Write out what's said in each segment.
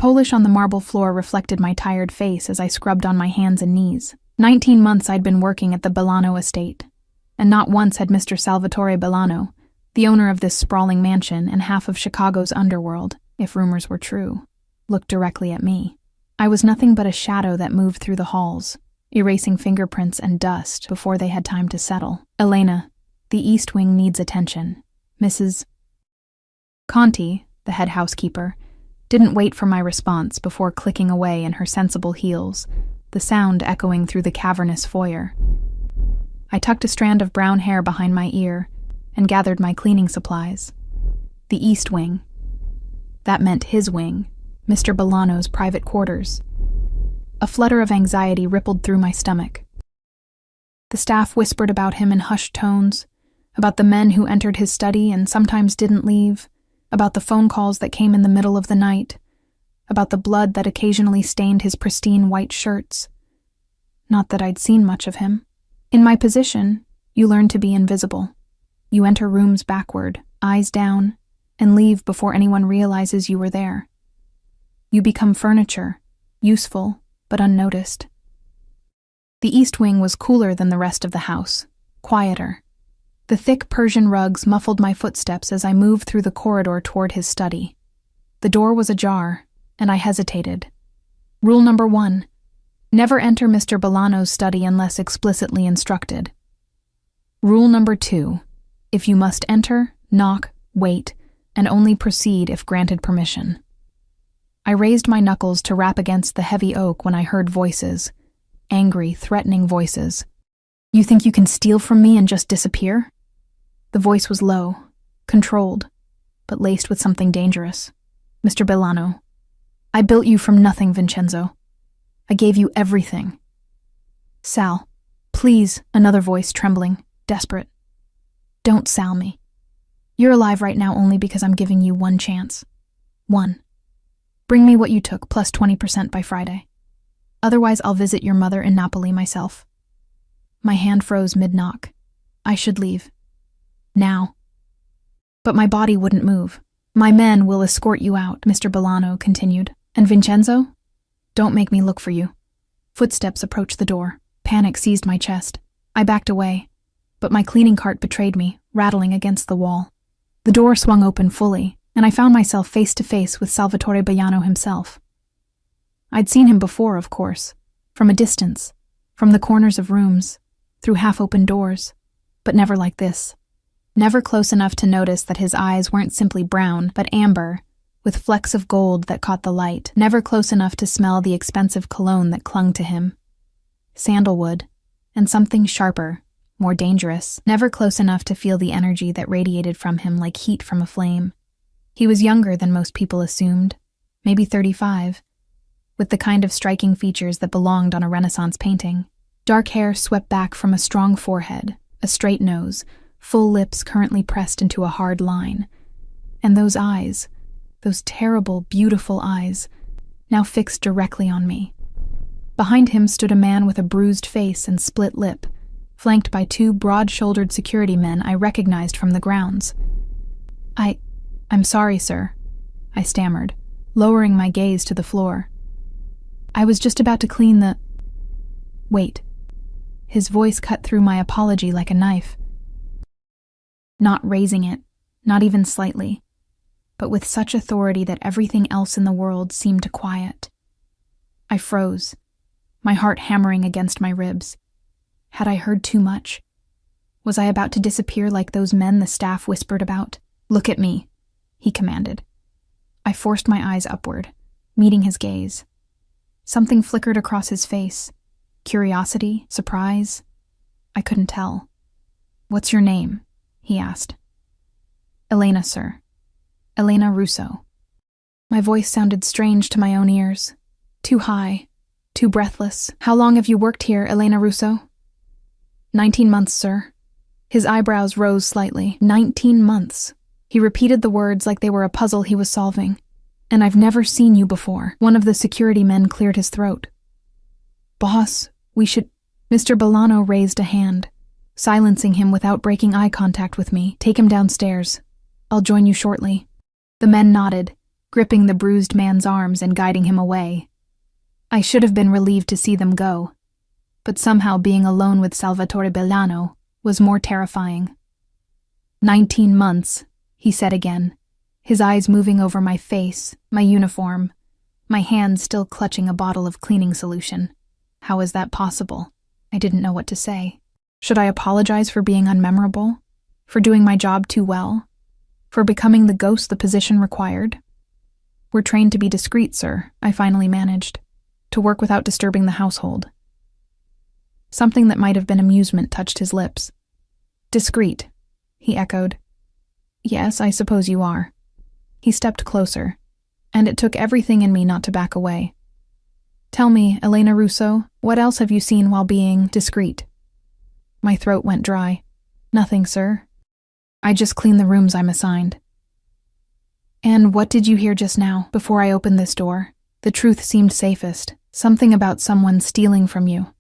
polish on the marble floor reflected my tired face as I scrubbed on my hands and knees. 19 months I'd been working at the Bellano estate, and not once had Mr. Salvatore Bellano, the owner of this sprawling mansion and half of Chicago's underworld, if rumors were true, looked directly at me. I was nothing but a shadow that moved through the halls, erasing fingerprints and dust before they had time to settle. Elena, the East Wing needs attention. Mrs. Conti, the head housekeeper, didn't wait for my response before clicking away in her sensible heels, the sound echoing through the cavernous foyer. I tucked a strand of brown hair behind my ear and gathered my cleaning supplies. The East Wing. That meant his wing, Mr. Bellano's private quarters. A flutter of anxiety rippled through my stomach. The staff whispered about him in hushed tones, about the men who entered his study and sometimes didn't leave, about the phone calls that came in the middle of the night, about the blood that occasionally stained his pristine white shirts. Not that I'd seen much of him. In my position, you learn to be invisible. You enter rooms backward, eyes down, and leave before anyone realizes you were there. You become furniture, useful but unnoticed. The East Wing was cooler than the rest of the house, quieter. The thick Persian rugs muffled my footsteps as I moved through the corridor toward his study. The door was ajar, and I hesitated. Rule number 1: never enter Mr. Bellano's study unless explicitly instructed. Rule number 2: if you must enter, knock, wait, and only proceed if granted permission. I raised my knuckles to rap against the heavy oak when I heard voices, angry, threatening voices. You think you can steal from me and just disappear? The voice was low, controlled, but laced with something dangerous. Mr. Bellano, I built you from nothing, Vincenzo. I gave you everything. Sal, please, another voice trembling, desperate. Don't sal me. You're alive right now only because I'm giving you one chance. One. Bring me what you took, plus 20% by Friday. Otherwise, I'll visit your mother in Napoli myself. My hand froze mid-knock. I should leave. Now. But my body wouldn't move. My men will escort you out, Mr. Bellano continued. And Vincenzo? Don't make me look for you. Footsteps approached the door. Panic seized my chest. I backed away, but my cleaning cart betrayed me, rattling against the wall. The door swung open fully, and I found myself face to face with Salvatore Bellano himself. I'd seen him before, of course, from a distance, from the corners of rooms, through half-open doors, but never like this. Never close enough to notice that his eyes weren't simply brown, but amber, with flecks of gold that caught the light. Never close enough to smell the expensive cologne that clung to him. Sandalwood, and something sharper, more dangerous. Never close enough to feel the energy that radiated from him like heat from a flame. He was younger than most people assumed, maybe 35, with the kind of striking features that belonged on a Renaissance painting. Dark hair swept back from a strong forehead, a straight nose, full lips currently pressed into a hard line. And those eyes, those terrible, beautiful eyes, now fixed directly on me. Behind him stood a man with a bruised face and split lip, flanked by two broad-shouldered security men I recognized from the grounds. I'm sorry, sir, I stammered, lowering my gaze to the floor. I was just about to clean the... Wait. His voice cut through my apology like a knife. Not raising it, not even slightly, but with such authority that everything else in the world seemed to quiet. I froze, my heart hammering against my ribs. Had I heard too much? Was I about to disappear like those men the staff whispered about? Look at me, he commanded. I forced my eyes upward, meeting his gaze. Something flickered across his face. Curiosity, surprise. I couldn't tell. What's your name? He asked. Elena, sir. Elena Russo. My voice sounded strange to my own ears. Too high, too breathless. How long have you worked here, Elena Russo? 19 months, sir. His eyebrows rose slightly. 19 months. He repeated the words like they were a puzzle he was solving. And I've never seen you before. One of the security men cleared his throat. Boss, we should... Mr. Bellano raised a hand, silencing him without breaking eye contact with me. Take him downstairs. I'll join you shortly. The men nodded, gripping the bruised man's arms and guiding him away. I should have been relieved to see them go, but somehow being alone with Salvatore Bellano was more terrifying. 19 months, he said again, his eyes moving over my face, my uniform, my hands still clutching a bottle of cleaning solution. How is that possible? I didn't know what to say. Should I apologize for being unmemorable? For doing my job too well? For becoming the ghost the position required? We're trained to be discreet, sir, I finally managed. To work without disturbing the household. Something that might have been amusement touched his lips. Discreet, he echoed. Yes, I suppose you are. He stepped closer, and it took everything in me not to back away. Tell me, Elena Russo, what else have you seen while being discreet? My throat went dry. Nothing, sir. I just clean the rooms I'm assigned. And what did you hear just now, before I opened this door? The truth seemed safest. Something about someone stealing from you.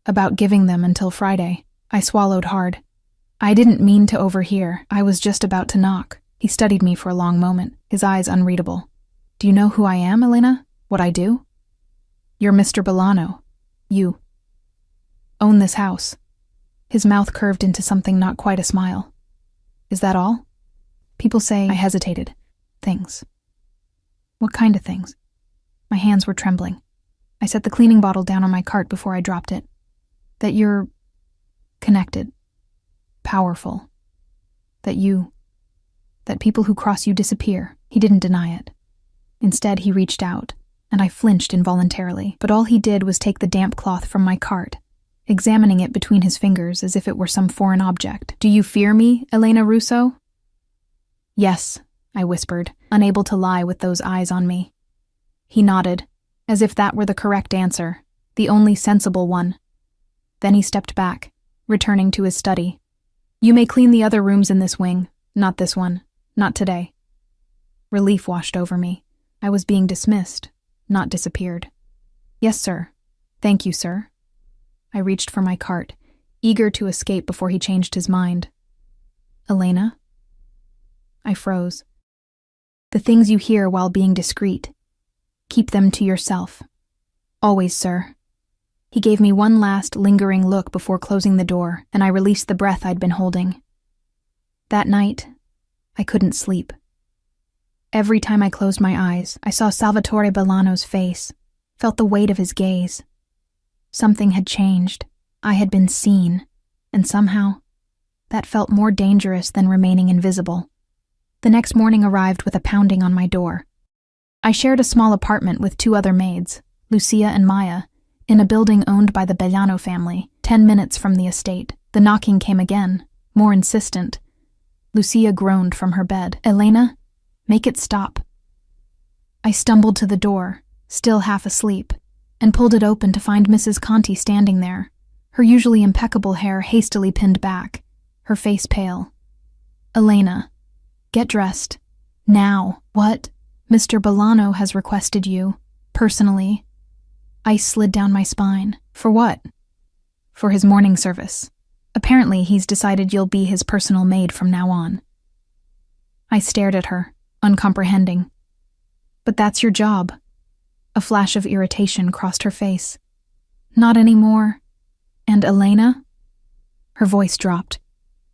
About giving them until Friday. I swallowed hard. I didn't mean to overhear. I was just about to knock. He studied me for a long moment, his eyes unreadable. Do you know who I am, Elena? What I do? You're Mr. Bellano. You own this house. His mouth curved into something not quite a smile. Is that all? People say I hesitated. Things. What kind of things? My hands were trembling. I set the cleaning bottle down on my cart before I dropped it. That you're connected, powerful. That people who cross you disappear. He didn't deny it. Instead, he reached out, and I flinched involuntarily, but all he did was take the damp cloth from my cart, examining it between his fingers as if it were some foreign object. Do you fear me, Elena Russo? Yes, I whispered, unable to lie with those eyes on me. He nodded, as if that were the correct answer, the only sensible one. Then he stepped back, returning to his study. You may clean the other rooms in this wing, not this one, not today. Relief washed over me. I was being dismissed, not disappeared. Yes, sir. Thank you, sir. I reached for my cart, eager to escape before he changed his mind. Elena? I froze. The things you hear while being discreet. Keep them to yourself. Always, sir. He gave me one last, lingering look before closing the door, and I released the breath I'd been holding. That night, I couldn't sleep. Every time I closed my eyes, I saw Salvatore Bellano's face, felt the weight of his gaze. Something had changed. I had been seen, and somehow, that felt more dangerous than remaining invisible. The next morning arrived with a pounding on my door. I shared a small apartment with 2 other maids, Lucia and Maya, in a building owned by the Bellano family, 10 minutes from the estate. The knocking came again, more insistent. Lucia groaned from her bed. Elena, make it stop. I stumbled to the door, still half asleep, and pulled it open to find Mrs. Conti standing there, her usually impeccable hair hastily pinned back, her face pale. Elena, get dressed. Now. What? Mr. Bellano has requested you, personally. Ice slid down my spine. For what? For his morning service. Apparently, he's decided you'll be his personal maid from now on. I stared at her, uncomprehending. But that's your job. A flash of irritation crossed her face. Not anymore. And Elena? Her voice dropped.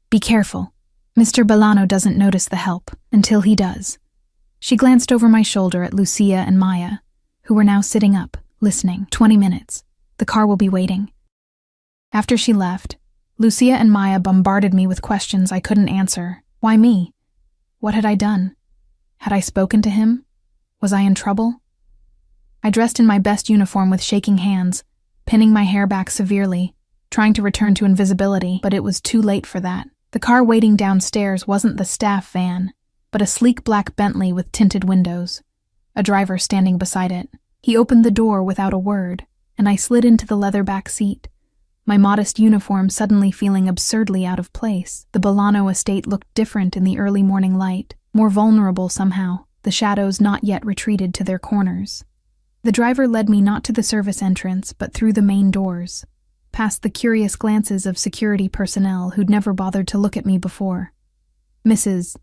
Be careful. Mr. Bellano doesn't notice the help, until he does. She glanced over my shoulder at Lucia and Maya, who were now sitting up, listening. 20 minutes. The car will be waiting. After she left, Lucia and Maya bombarded me with questions I couldn't answer. Why me? What had I done? Had I spoken to him? Was I in trouble? I dressed in my best uniform with shaking hands, pinning my hair back severely, trying to return to invisibility, but it was too late for that. The car waiting downstairs wasn't the staff van, but a sleek black Bentley with tinted windows, a driver standing beside it. He opened the door without a word, and I slid into the leather back seat, my modest uniform suddenly feeling absurdly out of place. The Bellano estate looked different in the early morning light, more vulnerable somehow, the shadows not yet retreated to their corners. The driver led me not to the service entrance, but through the main doors, past the curious glances of security personnel who'd never bothered to look at me before. Mrs.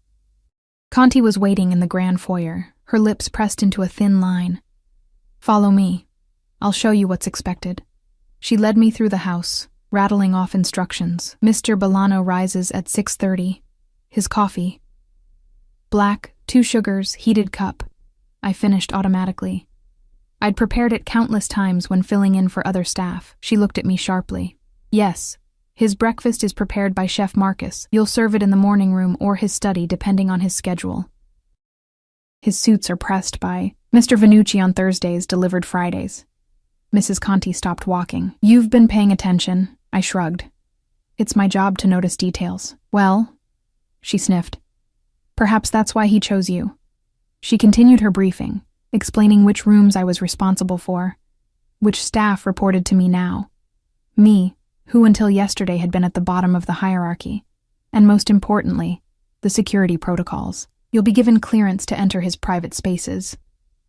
Conti was waiting in the grand foyer, her lips pressed into a thin line. "Follow me. I'll show you what's expected." She led me through the house, rattling off instructions. Mr. Bolano rises at 6:30. His coffee. Black, 2 sugars, heated cup. I finished automatically. I'd prepared it countless times when filling in for other staff. She looked at me sharply. "Yes. His breakfast is prepared by Chef Marcus. You'll serve it in the morning room or his study, depending on his schedule. His suits are pressed by Mr. Vanucci on Thursdays, delivered Fridays." Mrs. Conti stopped walking. "You've been paying attention," I shrugged. "It's my job to notice details." "Well," she sniffed, "perhaps that's why he chose you." She continued her briefing, explaining which rooms I was responsible for, which staff reported to me now. Me, who until yesterday had been at the bottom of the hierarchy, and most importantly, the security protocols. "You'll be given clearance to enter his private spaces.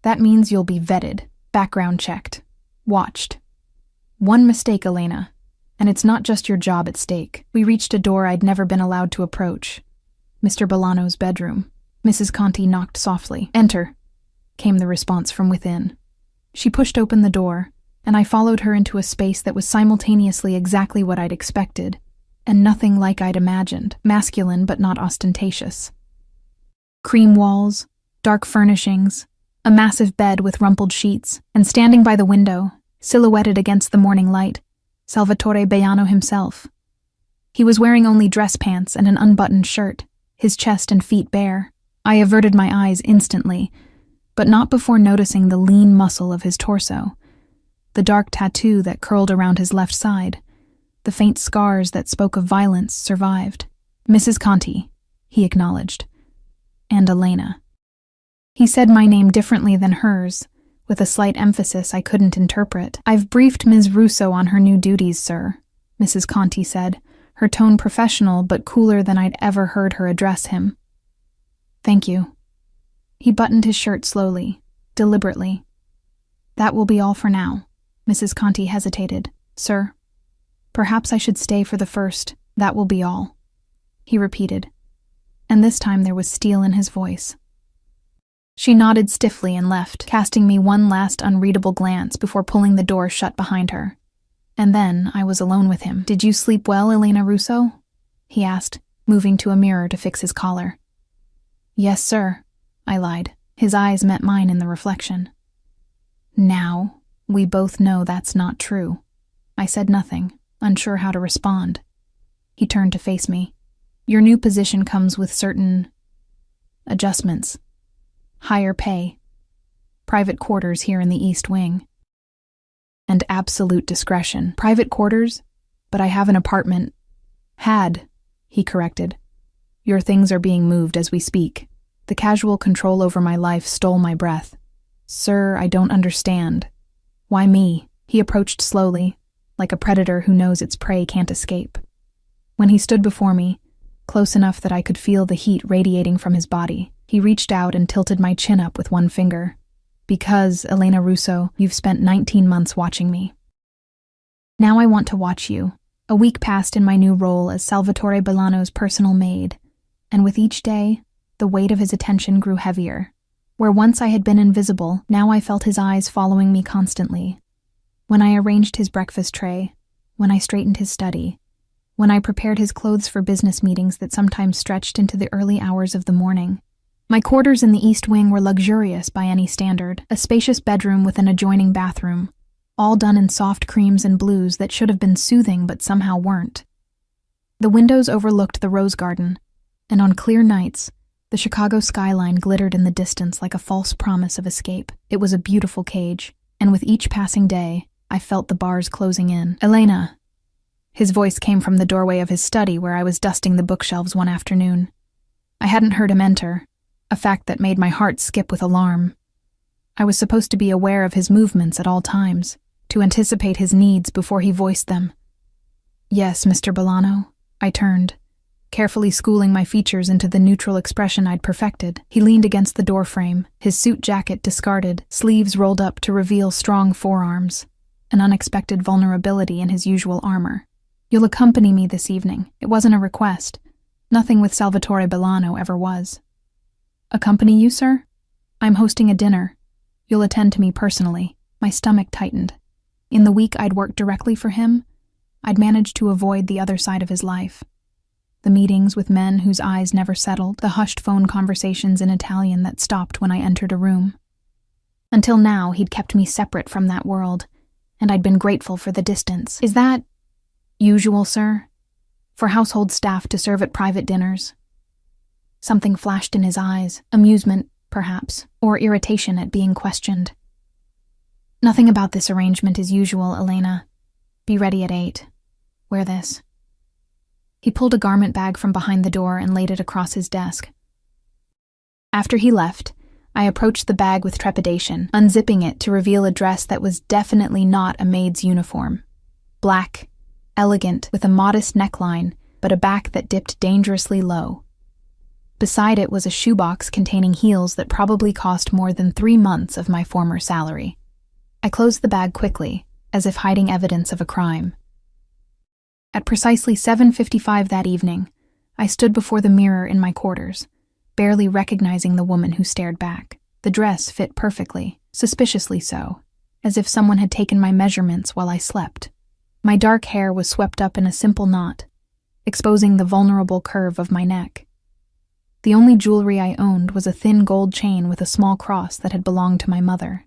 That means you'll be vetted, background checked, watched. One mistake, Elena, and it's not just your job at stake." We reached a door I'd never been allowed to approach. Mr. Bolano's bedroom. Mrs. Conti knocked softly. "Enter," came the response from within. She pushed open the door, and I followed her into a space that was simultaneously exactly what I'd expected, and nothing like I'd imagined. Masculine but not ostentatious. Cream walls, dark furnishings, a massive bed with rumpled sheets, and standing by the window, silhouetted against the morning light, Salvatore Baiano himself. He was wearing only dress pants and an unbuttoned shirt, his chest and feet bare. I averted my eyes instantly, but not before noticing the lean muscle of his torso, the dark tattoo that curled around his left side, the faint scars that spoke of violence survived. "Mrs. Conti," he acknowledged, "and Elena." He said my name differently than hers, with a slight emphasis I couldn't interpret. "I've briefed Ms. Russo on her new duties, sir," Mrs. Conti said, her tone professional but cooler than I'd ever heard her address him. "Thank you." He buttoned his shirt slowly, deliberately. "That will be all for now." Mrs. Conti hesitated. "Sir, perhaps I should stay for the first, that will be all," he repeated, and this time there was steel in his voice. She nodded stiffly and left, casting me one last unreadable glance before pulling the door shut behind her. And then I was alone with him. "Did you sleep well, Elena Russo?" he asked, moving to a mirror to fix his collar. "Yes, sir," I lied. His eyes met mine in the reflection. "Now, we both know that's not true." I said nothing, unsure how to respond. He turned to face me. "Your new position comes with certain adjustments. Higher pay, private quarters here in the East Wing, and absolute discretion." "Private quarters? But I have an apartment." "Had," he corrected. "Your things are being moved as we speak." The casual control over my life stole my breath. "Sir, I don't understand." "Why me?" He approached slowly, like a predator who knows its prey can't escape. When he stood before me, close enough that I could feel the heat radiating from his body, he reached out and tilted my chin up with one finger. "Because, Elena Russo, you've spent 19 months watching me. Now I want to watch you." A week passed in my new role as Salvatore Bolano's personal maid, and with each day, the weight of his attention grew heavier. Where once I had been invisible, now I felt his eyes following me constantly. When I arranged his breakfast tray, when I straightened his study, when I prepared his clothes for business meetings that sometimes stretched into the early hours of the morning. My quarters in the East Wing were luxurious by any standard, a spacious bedroom with an adjoining bathroom, all done in soft creams and blues that should have been soothing but somehow weren't. The windows overlooked the rose garden, and on clear nights, the Chicago skyline glittered in the distance like a false promise of escape. It was a beautiful cage, and with each passing day, I felt the bars closing in. "Elena." His voice came from the doorway of his study where I was dusting the bookshelves one afternoon. I hadn't heard him enter, a fact that made my heart skip with alarm. I was supposed to be aware of his movements at all times, to anticipate his needs before he voiced them. "Yes, Mr. Bolano." I turned, carefully schooling my features into the neutral expression I'd perfected. He leaned against the doorframe, his suit jacket discarded, sleeves rolled up to reveal strong forearms, an unexpected vulnerability in his usual armor. "You'll accompany me this evening." It wasn't a request. Nothing with Salvatore Bolano ever was. "Accompany you, sir?" I'm hosting a dinner. You'll attend to me personally. My stomach tightened. In the week I'd worked directly for him, I'd managed to avoid the other side of his life. The meetings with men whose eyes never settled, the hushed phone conversations in Italian that stopped when I entered a room. Until now, he'd kept me separate from that world, and I'd been grateful for the distance. Is that usual, sir? For household staff to serve at private dinners? Something flashed in his eyes, amusement, perhaps, or irritation at being questioned. Nothing about this arrangement is usual, Elena. Be ready at 8. Wear this. He pulled a garment bag from behind the door and laid it across his desk. After he left, I approached the bag with trepidation, unzipping it to reveal a dress that was definitely not a maid's uniform. Black, elegant, with a modest neckline, but a back that dipped dangerously low. Beside it was a shoebox containing heels that probably cost more than 3 months of my former salary. I closed the bag quickly, as if hiding evidence of a crime. At precisely 7:55 that evening, I stood before the mirror in my quarters, barely recognizing the woman who stared back. The dress fit perfectly, suspiciously so, as if someone had taken my measurements while I slept. My dark hair was swept up in a simple knot, exposing the vulnerable curve of my neck. The only jewelry I owned was a thin gold chain with a small cross that had belonged to my mother.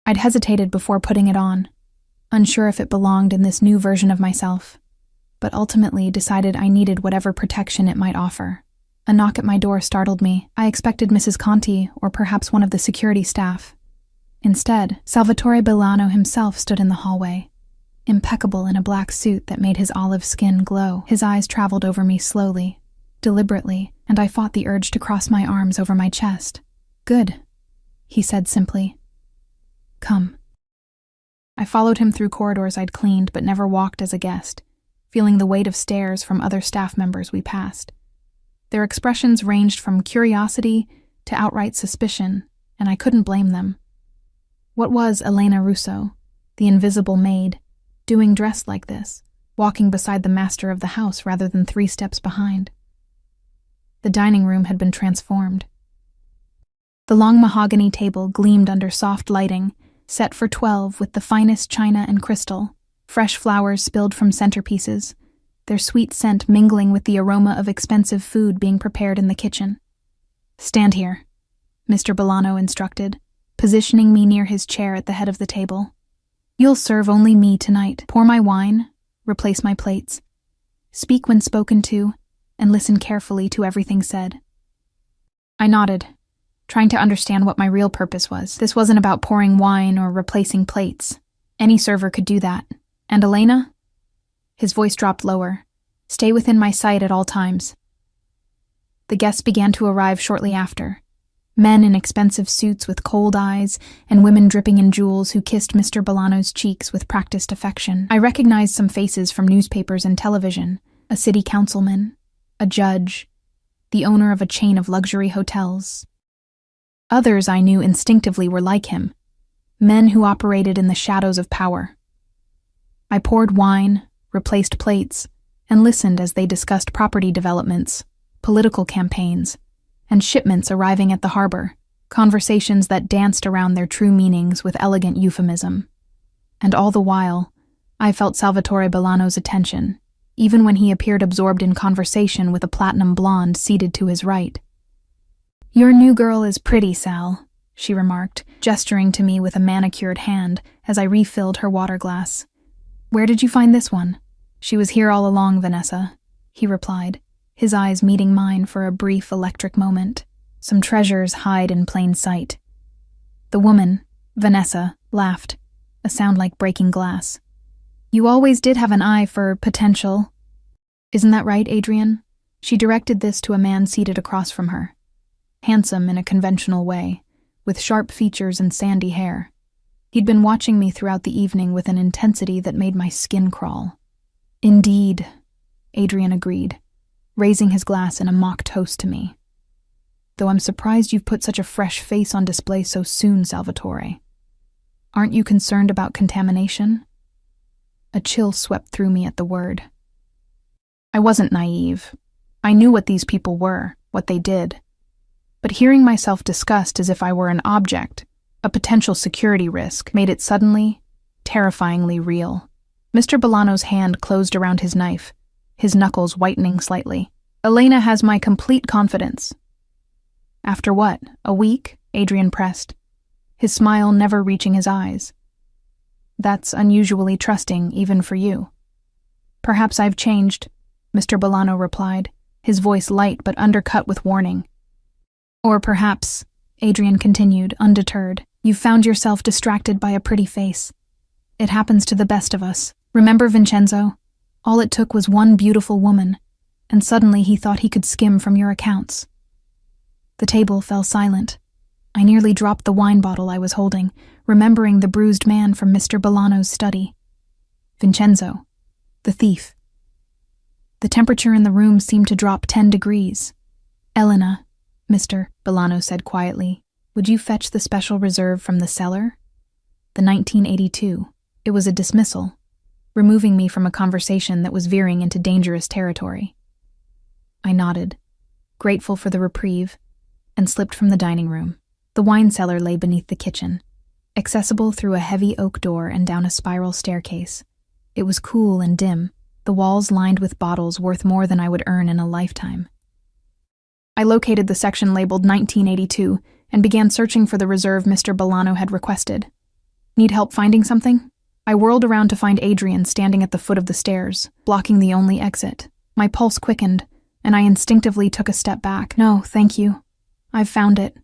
I'd hesitated before putting it on, unsure if it belonged in this new version of myself, but ultimately decided I needed whatever protection it might offer. A knock at my door startled me. I expected Mrs. Conti or perhaps one of the security staff. Instead, Salvatore Bolano himself stood in the hallway, impeccable in a black suit that made his olive skin glow. His eyes traveled over me slowly, deliberately, and I fought the urge to cross my arms over my chest. "Good," he said simply. "Come." I followed him through corridors I'd cleaned but never walked as a guest, feeling the weight of stares from other staff members we passed. Their expressions ranged from curiosity to outright suspicion, and I couldn't blame them. What was Elena Russo, the invisible maid, doing dressed like this, walking beside the master of the house rather than 3 steps behind? The dining room had been transformed. The long mahogany table gleamed under soft lighting, set for 12 with the finest china and crystal, fresh flowers spilled from centerpieces, their sweet scent mingling with the aroma of expensive food being prepared in the kitchen. "Stand here," Mr. Bolano instructed, positioning me near his chair at the head of the table. "You'll serve only me tonight. Pour my wine, replace my plates, speak when spoken to, and listen carefully to everything said." I nodded, trying to understand what my real purpose was. This wasn't about pouring wine or replacing plates. Any server could do that. And Elena? His voice dropped lower. "Stay within my sight at all times." The guests began to arrive shortly after. Men in expensive suits with cold eyes, and women dripping in jewels who kissed Mr. Bolano's cheeks with practiced affection. I recognized some faces from newspapers and television, a city councilman, a judge, the owner of a chain of luxury hotels. Others I knew instinctively were like him, men who operated in the shadows of power. I poured wine, replaced plates, and listened as they discussed property developments, political campaigns, and shipments arriving at the harbor, conversations that danced around their true meanings with elegant euphemism. And all the while, I felt Salvatore Bolano's attention, even when he appeared absorbed in conversation with a platinum blonde seated to his right. "Your new girl is pretty, Sal," she remarked, gesturing to me with a manicured hand as I refilled her water glass. "Where did you find this one?" "She was here all along, Vanessa," he replied, his eyes meeting mine for a brief electric moment. "Some treasures hide in plain sight." The woman, Vanessa, laughed, a sound like breaking glass. "You always did have an eye for potential. Isn't that right, Adrian?" She directed this to a man seated across from her, handsome in a conventional way, with sharp features and sandy hair. He'd been watching me throughout the evening with an intensity that made my skin crawl. "Indeed," Adrian agreed, raising his glass in a mock toast to me. "Though I'm surprised you've put such a fresh face on display so soon, Salvatore. Aren't you concerned about contamination?" A chill swept through me at the word. I wasn't naive. I knew what these people were, what they did. But hearing myself discussed as if I were an object, a potential security risk, made it suddenly, terrifyingly real. Mr. Bolano's hand closed around his knife, his knuckles whitening slightly. Elena has my complete confidence. After what, a week? Adrian pressed, his smile never reaching his eyes. That's unusually trusting, even for you. Perhaps I've changed, Mr. Bolano replied, his voice light but undercut with warning. Or perhaps, Adrian continued, undeterred, you've found yourself distracted by a pretty face. It happens to the best of us. Remember Vincenzo? All it took was one beautiful woman, and suddenly he thought he could skim from your accounts. The table fell silent. I nearly dropped the wine bottle I was holding, remembering the bruised man from Mr. Bolano's study. Vincenzo, the thief. The temperature in the room seemed to drop 10 degrees. Elena, Mr. Bolano said quietly, would you fetch the special reserve from the cellar? The 1982. It was a dismissal, removing me from a conversation that was veering into dangerous territory. I nodded, grateful for the reprieve, and slipped from the dining room. The wine cellar lay beneath the kitchen, accessible through a heavy oak door and down a spiral staircase. It was cool and dim, the walls lined with bottles worth more than I would earn in a lifetime. I located the section labeled 1982 and began searching for the reserve Mr. Bolano had requested. Need help finding something? I whirled around to find Adrian standing at the foot of the stairs, blocking the only exit. My pulse quickened, and I instinctively took a step back. No, thank you. I've found it.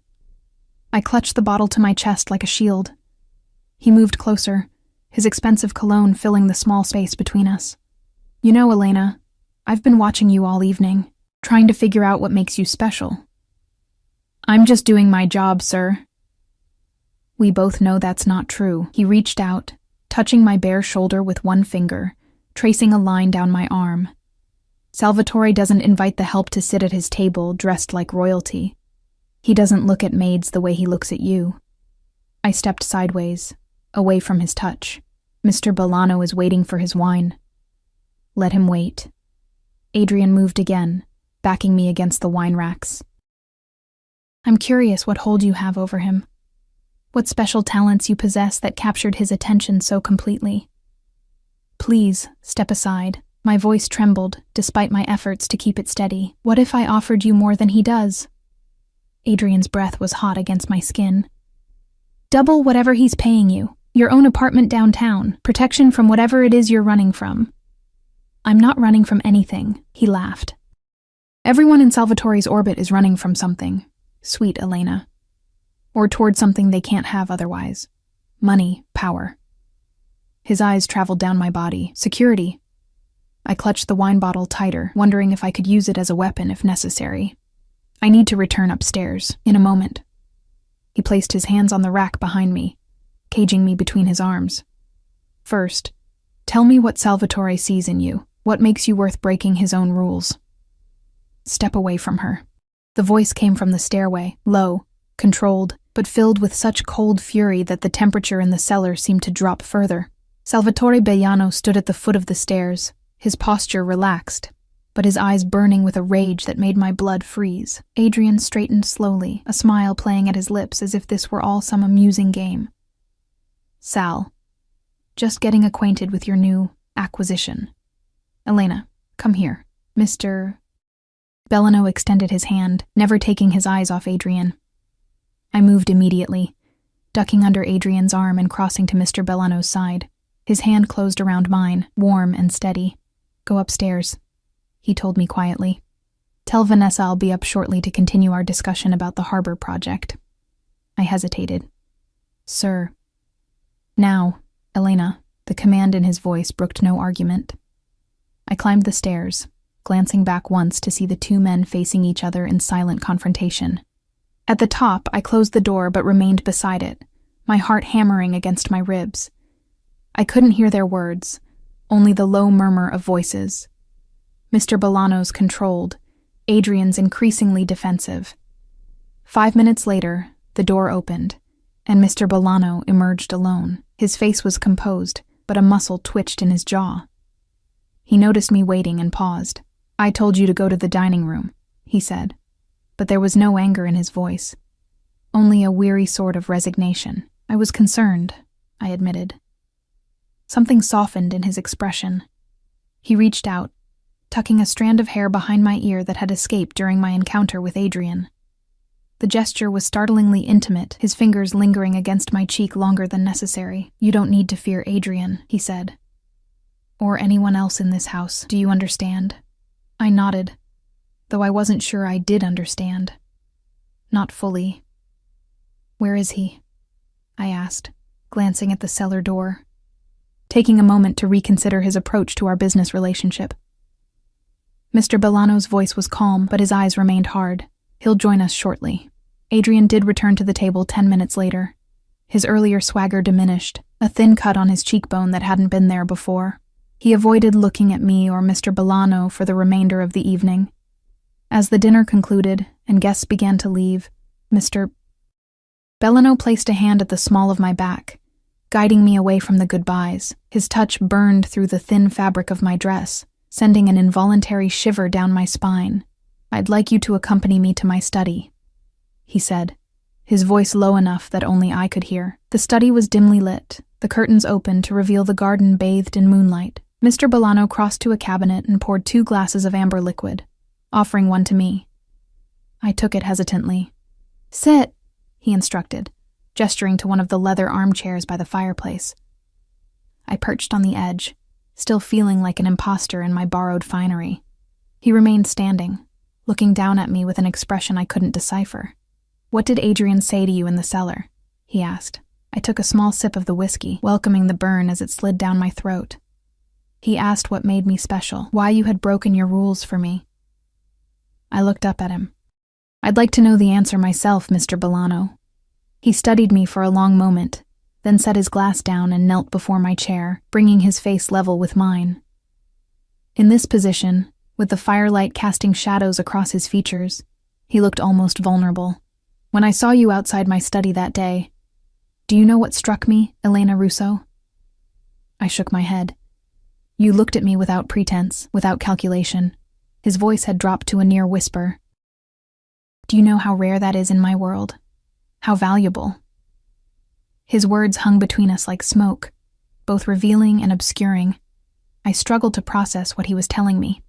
I clutched the bottle to my chest like a shield. He moved closer, his expensive cologne filling the small space between us. You know, Elena, I've been watching you all evening, trying to figure out what makes you special. I'm just doing my job, sir. We both know that's not true. He reached out, touching my bare shoulder with one finger, tracing a line down my arm. Salvatore doesn't invite the help to sit at his table dressed like royalty. He doesn't look at maids the way he looks at you. I stepped sideways, away from his touch. Mr. Bolano is waiting for his wine. Let him wait. Adrian moved again, backing me against the wine racks. I'm curious what hold you have over him. What special talents you possess that captured his attention so completely. Please, step aside. My voice trembled, despite my efforts to keep it steady. What if I offered you more than he does? Adrian's breath was hot against my skin. Double whatever he's paying you. Your own apartment downtown. Protection from whatever it is you're running from. I'm not running from anything, he laughed. Everyone in Salvatore's orbit is running from something, sweet Elena. Or toward something they can't have otherwise. Money, power. His eyes traveled down my body. Security. I clutched the wine bottle tighter, wondering if I could use it as a weapon if necessary. I need to return upstairs, in a moment. He placed his hands on the rack behind me, caging me between his arms. First, tell me what Salvatore sees in you. What makes you worth breaking his own rules? Step away from her. The voice came from the stairway, low, controlled, but filled with such cold fury that the temperature in the cellar seemed to drop further. Salvatore Bellano stood at the foot of the stairs, his posture relaxed, but his eyes burning with a rage that made my blood freeze. Adrian straightened slowly, a smile playing at his lips as if this were all some amusing game. Sal, just getting acquainted with your new acquisition. Elena, come here. Mr. Bellano extended his hand, never taking his eyes off Adrian. I moved immediately, ducking under Adrian's arm and crossing to Mr. Bellano's side. His hand closed around mine, warm and steady. Go upstairs, he told me quietly. Tell Vanessa I'll be up shortly to continue our discussion about the harbor project. I hesitated. Sir. Now, Elena, the command in his voice brooked no argument. I climbed the stairs, glancing back once to see the two men facing each other in silent confrontation. At the top, I closed the door but remained beside it, my heart hammering against my ribs. I couldn't hear their words, only the low murmur of voices. Mr. Bolano's controlled, Adrian's increasingly defensive. 5 minutes later, the door opened, and Mr. Bolano emerged alone. His face was composed, but a muscle twitched in his jaw. He noticed me waiting and paused. I told you to go to the dining room, he said. but there was no anger in his voice, only a weary sort of resignation. I was concerned, I admitted. Something softened in his expression. He reached out, tucking a strand of hair behind my ear that had escaped during my encounter with Adrian. The gesture was startlingly intimate, his fingers lingering against my cheek longer than necessary. "You don't need to fear Adrian," he said. "Or anyone else in this house. Do you understand?" I nodded, though I wasn't sure I did understand. Not fully. "Where is he?" I asked, glancing at the cellar door, taking a moment to reconsider his approach to our business relationship. Mr. Bolano's voice was calm, but his eyes remained hard. "He'll join us shortly." Adrian did return to the table 10 minutes later. His earlier swagger diminished, a thin cut on his cheekbone that hadn't been there before. He avoided looking at me or Mr. Bolano for the remainder of the evening. As the dinner concluded and guests began to leave, Mr. Bolano placed a hand at the small of my back, guiding me away from the goodbyes. His touch burned through the thin fabric of my dress, sending an involuntary shiver down my spine. "I'd like you to accompany me to my study," he said, his voice low enough that only I could hear. The study was dimly lit, the curtains open to reveal the garden bathed in moonlight. Mr. Bolano crossed to a cabinet and poured 2 glasses of amber liquid, offering one to me. I took it hesitantly. "Sit," he instructed, gesturing to one of the leather armchairs by the fireplace. I perched on the edge, still feeling like an imposter in my borrowed finery. He remained standing, looking down at me with an expression I couldn't decipher. "What did Adrian say to you in the cellar?" he asked. I took a small sip of the whiskey, welcoming the burn as it slid down my throat. "He asked what made me special, why you had broken your rules for me." I looked up at him. "I'd like to know the answer myself, Mr. Bolano." He studied me for a long moment, then set his glass down and knelt before my chair, bringing his face level with mine. In this position, with the firelight casting shadows across his features, he looked almost vulnerable. "When I saw you outside my study that day, do you know what struck me, Elena Russo?" I shook my head. "You looked at me without pretense, without calculation." His voice had dropped to a near whisper. "Do you know how rare that is in my world? How valuable?" His words hung between us like smoke, both revealing and obscuring. I struggled to process what he was telling me.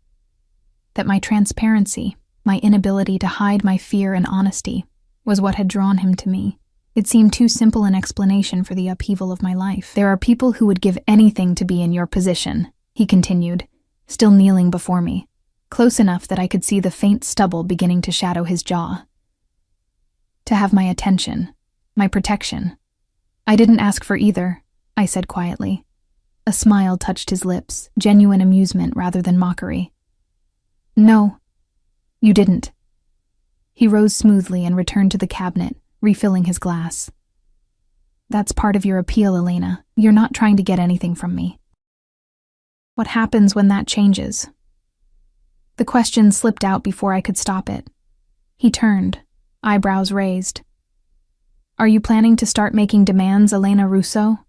That my transparency, my inability to hide my fear and honesty, was what had drawn him to me. It seemed too simple an explanation for the upheaval of my life. "There are people who would give anything to be in your position," he continued, still kneeling before me, close enough that I could see the faint stubble beginning to shadow his jaw. "To have my attention, my protection. I didn't ask for either," I said quietly. A smile touched his lips, genuine amusement rather than mockery. "No, you didn't." He rose smoothly and returned to the cabinet, refilling his glass. "That's part of your appeal, Elena. You're not trying to get anything from me." "What happens when that changes?" The question slipped out before I could stop it. He turned, eyebrows raised. "Are you planning to start making demands, Elena Russo?"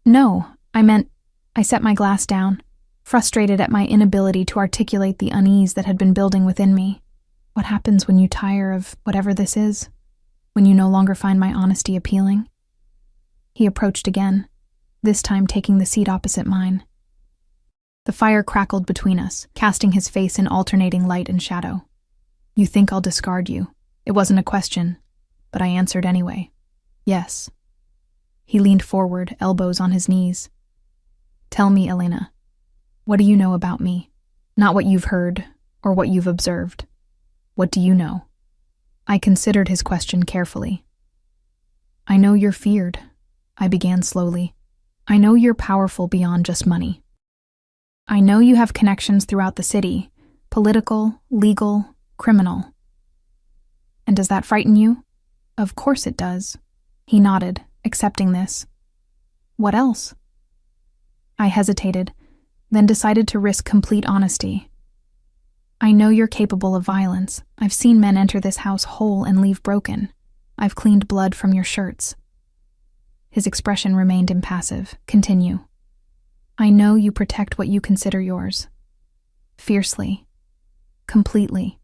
"No, I set my glass down, frustrated at my inability to articulate the unease that had been building within me. "What happens when you tire of whatever this is? When you no longer find my honesty appealing?" He approached again, this time taking the seat opposite mine. The fire crackled between us, casting his face in alternating light and shadow. "You think I'll discard you?" It wasn't a question, but I answered anyway. "Yes." He leaned forward, elbows on his knees. "Tell me, Elena, what do you know about me? Not what you've heard or what you've observed. What do you know?" I considered his question carefully. "I know you're feared," I began slowly. "I know you're powerful beyond just money. I know you have connections throughout the city, political, legal, criminal. And does that frighten you?" "Of course it does." He nodded, accepting this. "What else?" I hesitated, then decided to risk complete honesty. "I know you're capable of violence. I've seen men enter this house whole and leave broken. I've cleaned blood from your shirts." His expression remained impassive. "Continue." "I know you protect what you consider yours. Fiercely. Completely.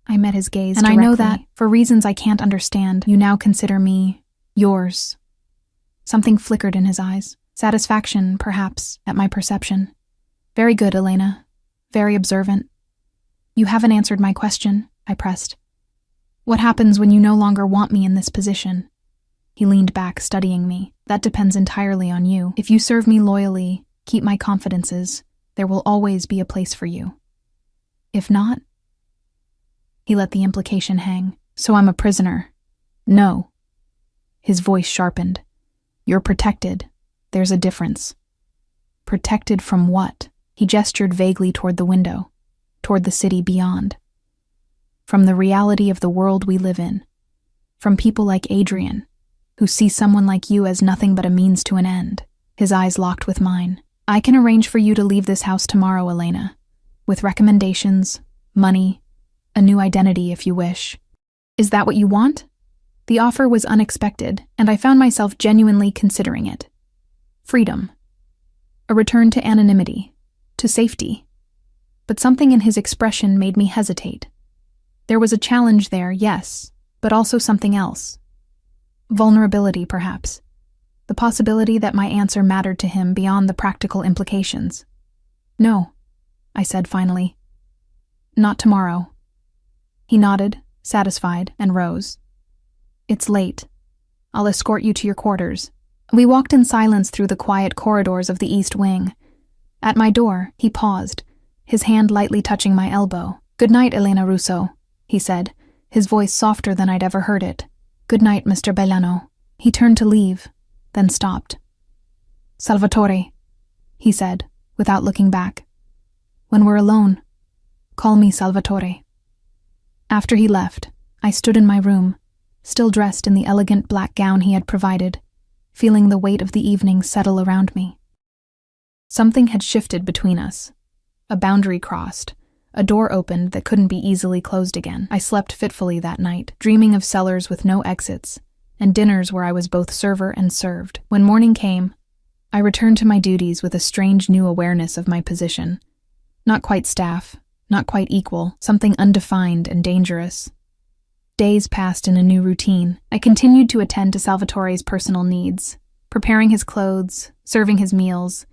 I met his gaze And directly. I know that, for reasons I can't understand, you now consider me yours. Something flickered in his eyes. Satisfaction, perhaps, at my perception. Very good, Elena. Very observant. You haven't answered my question, I pressed. What happens when you no longer want me in this position? He leaned back, studying me. That depends entirely on you. If you serve me loyally, keep my confidences, there will always be a place for you. If not, he let the implication hang. So I'm a prisoner. No. His voice sharpened. You're protected. There's a difference. Protected from what? He gestured vaguely toward the window, toward the city beyond. From the reality of the world we live in. From people like Adrian, who see someone like you as nothing but a means to an end. His eyes locked with mine. I can arrange for you to leave this house tomorrow, Elena, with recommendations, money, a new identity if you wish. Is that what you want? The offer was unexpected, and I found myself genuinely considering it. Freedom. A return to anonymity, to safety. But something in his expression made me hesitate. There was a challenge there, yes, but also something else. Vulnerability, perhaps. The possibility that my answer mattered to him beyond the practical implications. No, I said finally. Not tomorrow. He nodded, satisfied, and rose. It's late. I'll escort you to your quarters. We walked in silence through the quiet corridors of the East Wing. At my door, he paused, his hand lightly touching my elbow. Good night, Elena Russo, he said, his voice softer than I'd ever heard it. Good night, Mr. Bellano. He turned to leave, then stopped. Salvatore, he said, without looking back. When we're alone, call me Salvatore. After he left, I stood in my room, still dressed in the elegant black gown he had provided, feeling the weight of the evening settle around me. Something had shifted between us. A boundary crossed, a door opened that couldn't be easily closed again. I slept fitfully that night, dreaming of cellars with no exits, and dinners where I was both server and served. When morning came, I returned to my duties with a strange new awareness of my position. Not quite staff, not quite equal, something undefined and dangerous. Days passed in a new routine. I continued to attend to Salvatore's personal needs, preparing his clothes, serving his meals,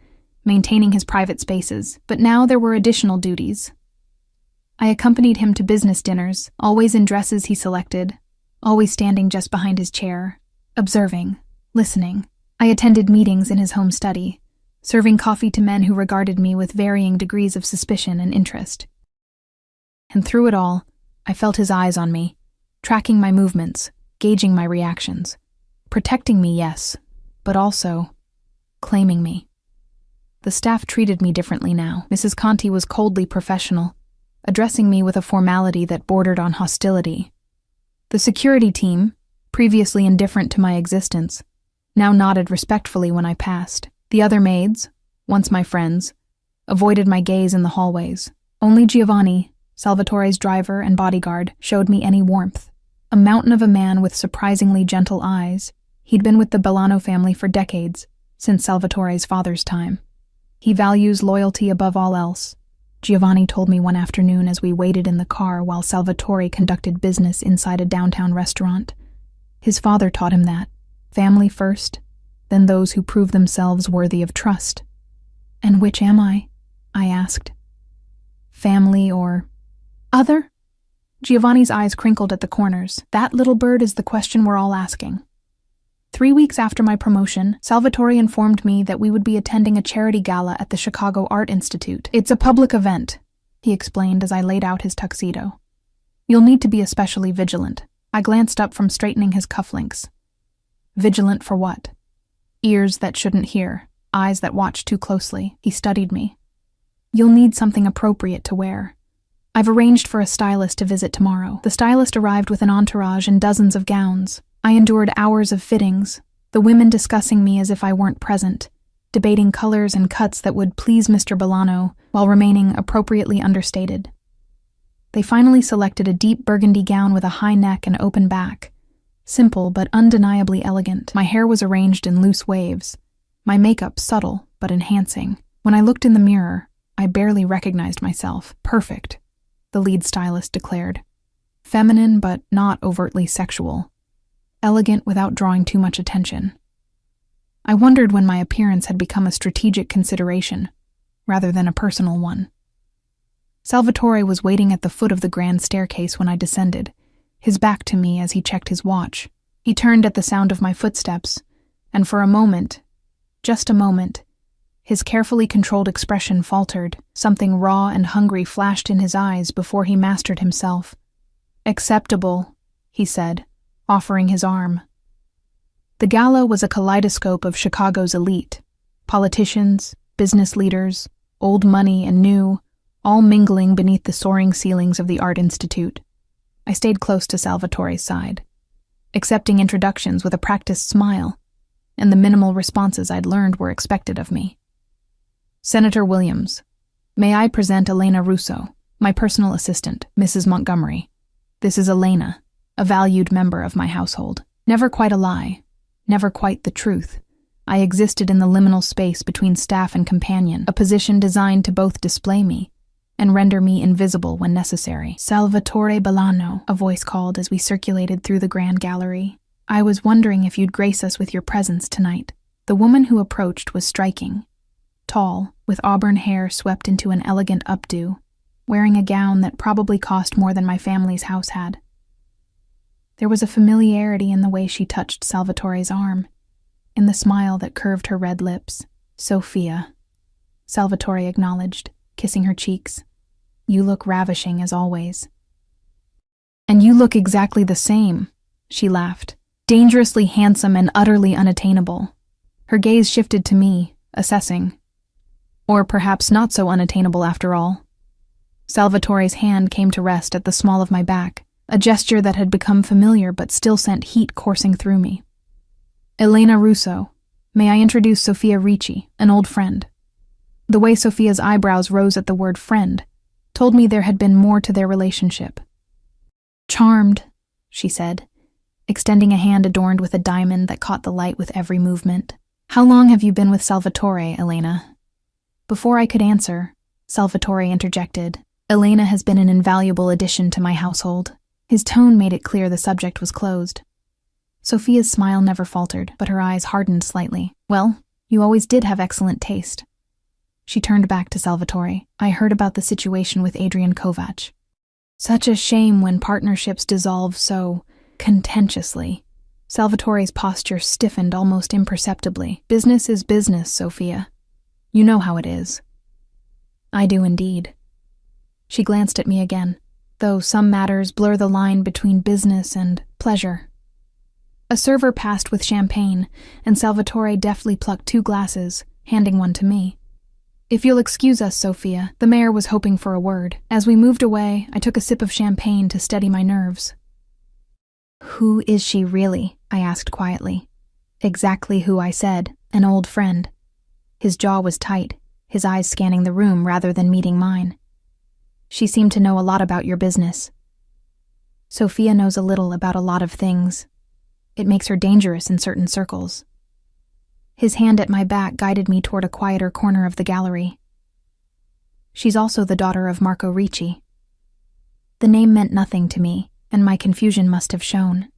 maintaining his private spaces. But now there were additional duties. I accompanied him to business dinners, always in dresses he selected, always standing just behind his chair, observing, listening. I attended meetings in his home study, serving coffee to men who regarded me with varying degrees of suspicion and interest. And through it all, I felt his eyes on me, tracking my movements, gauging my reactions. Protecting me, yes, but also claiming me. The staff treated me differently now. Mrs. Conti was coldly professional, addressing me with a formality that bordered on hostility. The security team, previously indifferent to my existence, now nodded respectfully when I passed. The other maids, once my friends, avoided my gaze in the hallways. Only Giovanni, Salvatore's driver and bodyguard, showed me any warmth. A mountain of a man with surprisingly gentle eyes, he'd been with the Bellano family for decades, since Salvatore's father's time. He values loyalty above all else, Giovanni told me one afternoon as we waited in the car while Salvatore conducted business inside a downtown restaurant. His father taught him that. Family first, then those who prove themselves worthy of trust. And which am I? I asked. Family or other? Giovanni's eyes crinkled at the corners. That little bird is the question we're all asking. 3 weeks after my promotion, Salvatore informed me that we would be attending a charity gala at the Chicago Art Institute. It's a public event, he explained as I laid out his tuxedo. You'll need to be especially vigilant. I glanced up from straightening his cufflinks. Vigilant for what? Ears that shouldn't hear, eyes that watch too closely. He studied me. You'll need something appropriate to wear. I've arranged for a stylist to visit tomorrow. The stylist arrived with an entourage and dozens of gowns. I endured hours of fittings, the women discussing me as if I weren't present, debating colors and cuts that would please Mr. Bellano while remaining appropriately understated. They finally selected a deep burgundy gown with a high neck and open back. Simple but undeniably elegant. My hair was arranged in loose waves, my makeup subtle but enhancing. When I looked in the mirror, I barely recognized myself. Perfect, the lead stylist declared. feminine but not overtly sexual, elegant without drawing too much attention. I wondered when my appearance had become a strategic consideration, rather than a personal one. Salvatore was waiting at the foot of the grand staircase when I descended, his back to me as he checked his watch. He turned at the sound of my footsteps, and for a moment, just a moment, his carefully controlled expression faltered. Something raw and hungry flashed in his eyes before he mastered himself. "Acceptable," he said, offering his arm. The gala was a kaleidoscope of Chicago's elite, politicians, business leaders, old money and new, all mingling beneath the soaring ceilings of the Art Institute. I stayed close to Salvatore's side, accepting introductions with a practiced smile, and the minimal responses I'd learned were expected of me. "Senator Williams, may I present Elena Russo, my personal assistant, Mrs. Montgomery. This is Elena, a valued member of my household." Never quite a lie, never quite the truth. I existed in the liminal space between staff and companion, a position designed to both display me and render me invisible when necessary. "Salvatore Bolano," a voice called as we circulated through the grand gallery. "I was wondering if you'd grace us with your presence tonight." The woman who approached was striking, tall, with auburn hair swept into an elegant updo, wearing a gown that probably cost more than my family's house had. There was a familiarity in the way she touched Salvatore's arm, in the smile that curved her red lips. "Sophia," Salvatore acknowledged, kissing her cheeks. "You look ravishing as always." "And you look exactly the same," she laughed, "dangerously handsome and utterly unattainable." Her gaze shifted to me, assessing. Or perhaps not so unattainable after all. Salvatore's hand came to rest at the small of my back, a gesture that had become familiar but still sent heat coursing through me. "Elena Russo, may I introduce Sophia Ricci, an old friend." The way Sophia's eyebrows rose at the word friend told me there had been more to their relationship. "Charmed," she said, extending a hand adorned with a diamond that caught the light with every movement. "How long have you been with Salvatore, Elena?" Before I could answer, Salvatore interjected. "Elena has been an invaluable addition to my household." His tone made it clear the subject was closed. Sophia's smile never faltered, but her eyes hardened slightly. "Well, you always did have excellent taste." She turned back to Salvatore. "I heard about the situation with Adrian Kovac. Such a shame when partnerships dissolve so contentiously." Salvatore's posture stiffened almost imperceptibly. "Business is business, Sophia. You know how it is." "I do indeed." She glanced at me again, though some matters blur the line between business and pleasure. A server passed with champagne, and Salvatore deftly plucked 2 glasses, handing one to me. "If you'll excuse us, Sophia," the mayor was hoping for a word. As we moved away, I took a sip of champagne to steady my nerves. "Who is she really?" I asked quietly. "Exactly who I said, an old friend." His jaw was tight, his eyes scanning the room rather than meeting mine. "She seemed to know a lot about your business." "Sophia knows a little about a lot of things. It makes her dangerous in certain circles." His hand at my back guided me toward a quieter corner of the gallery. "She's also the daughter of Marco Ricci." The name meant nothing to me, and my confusion must have shown.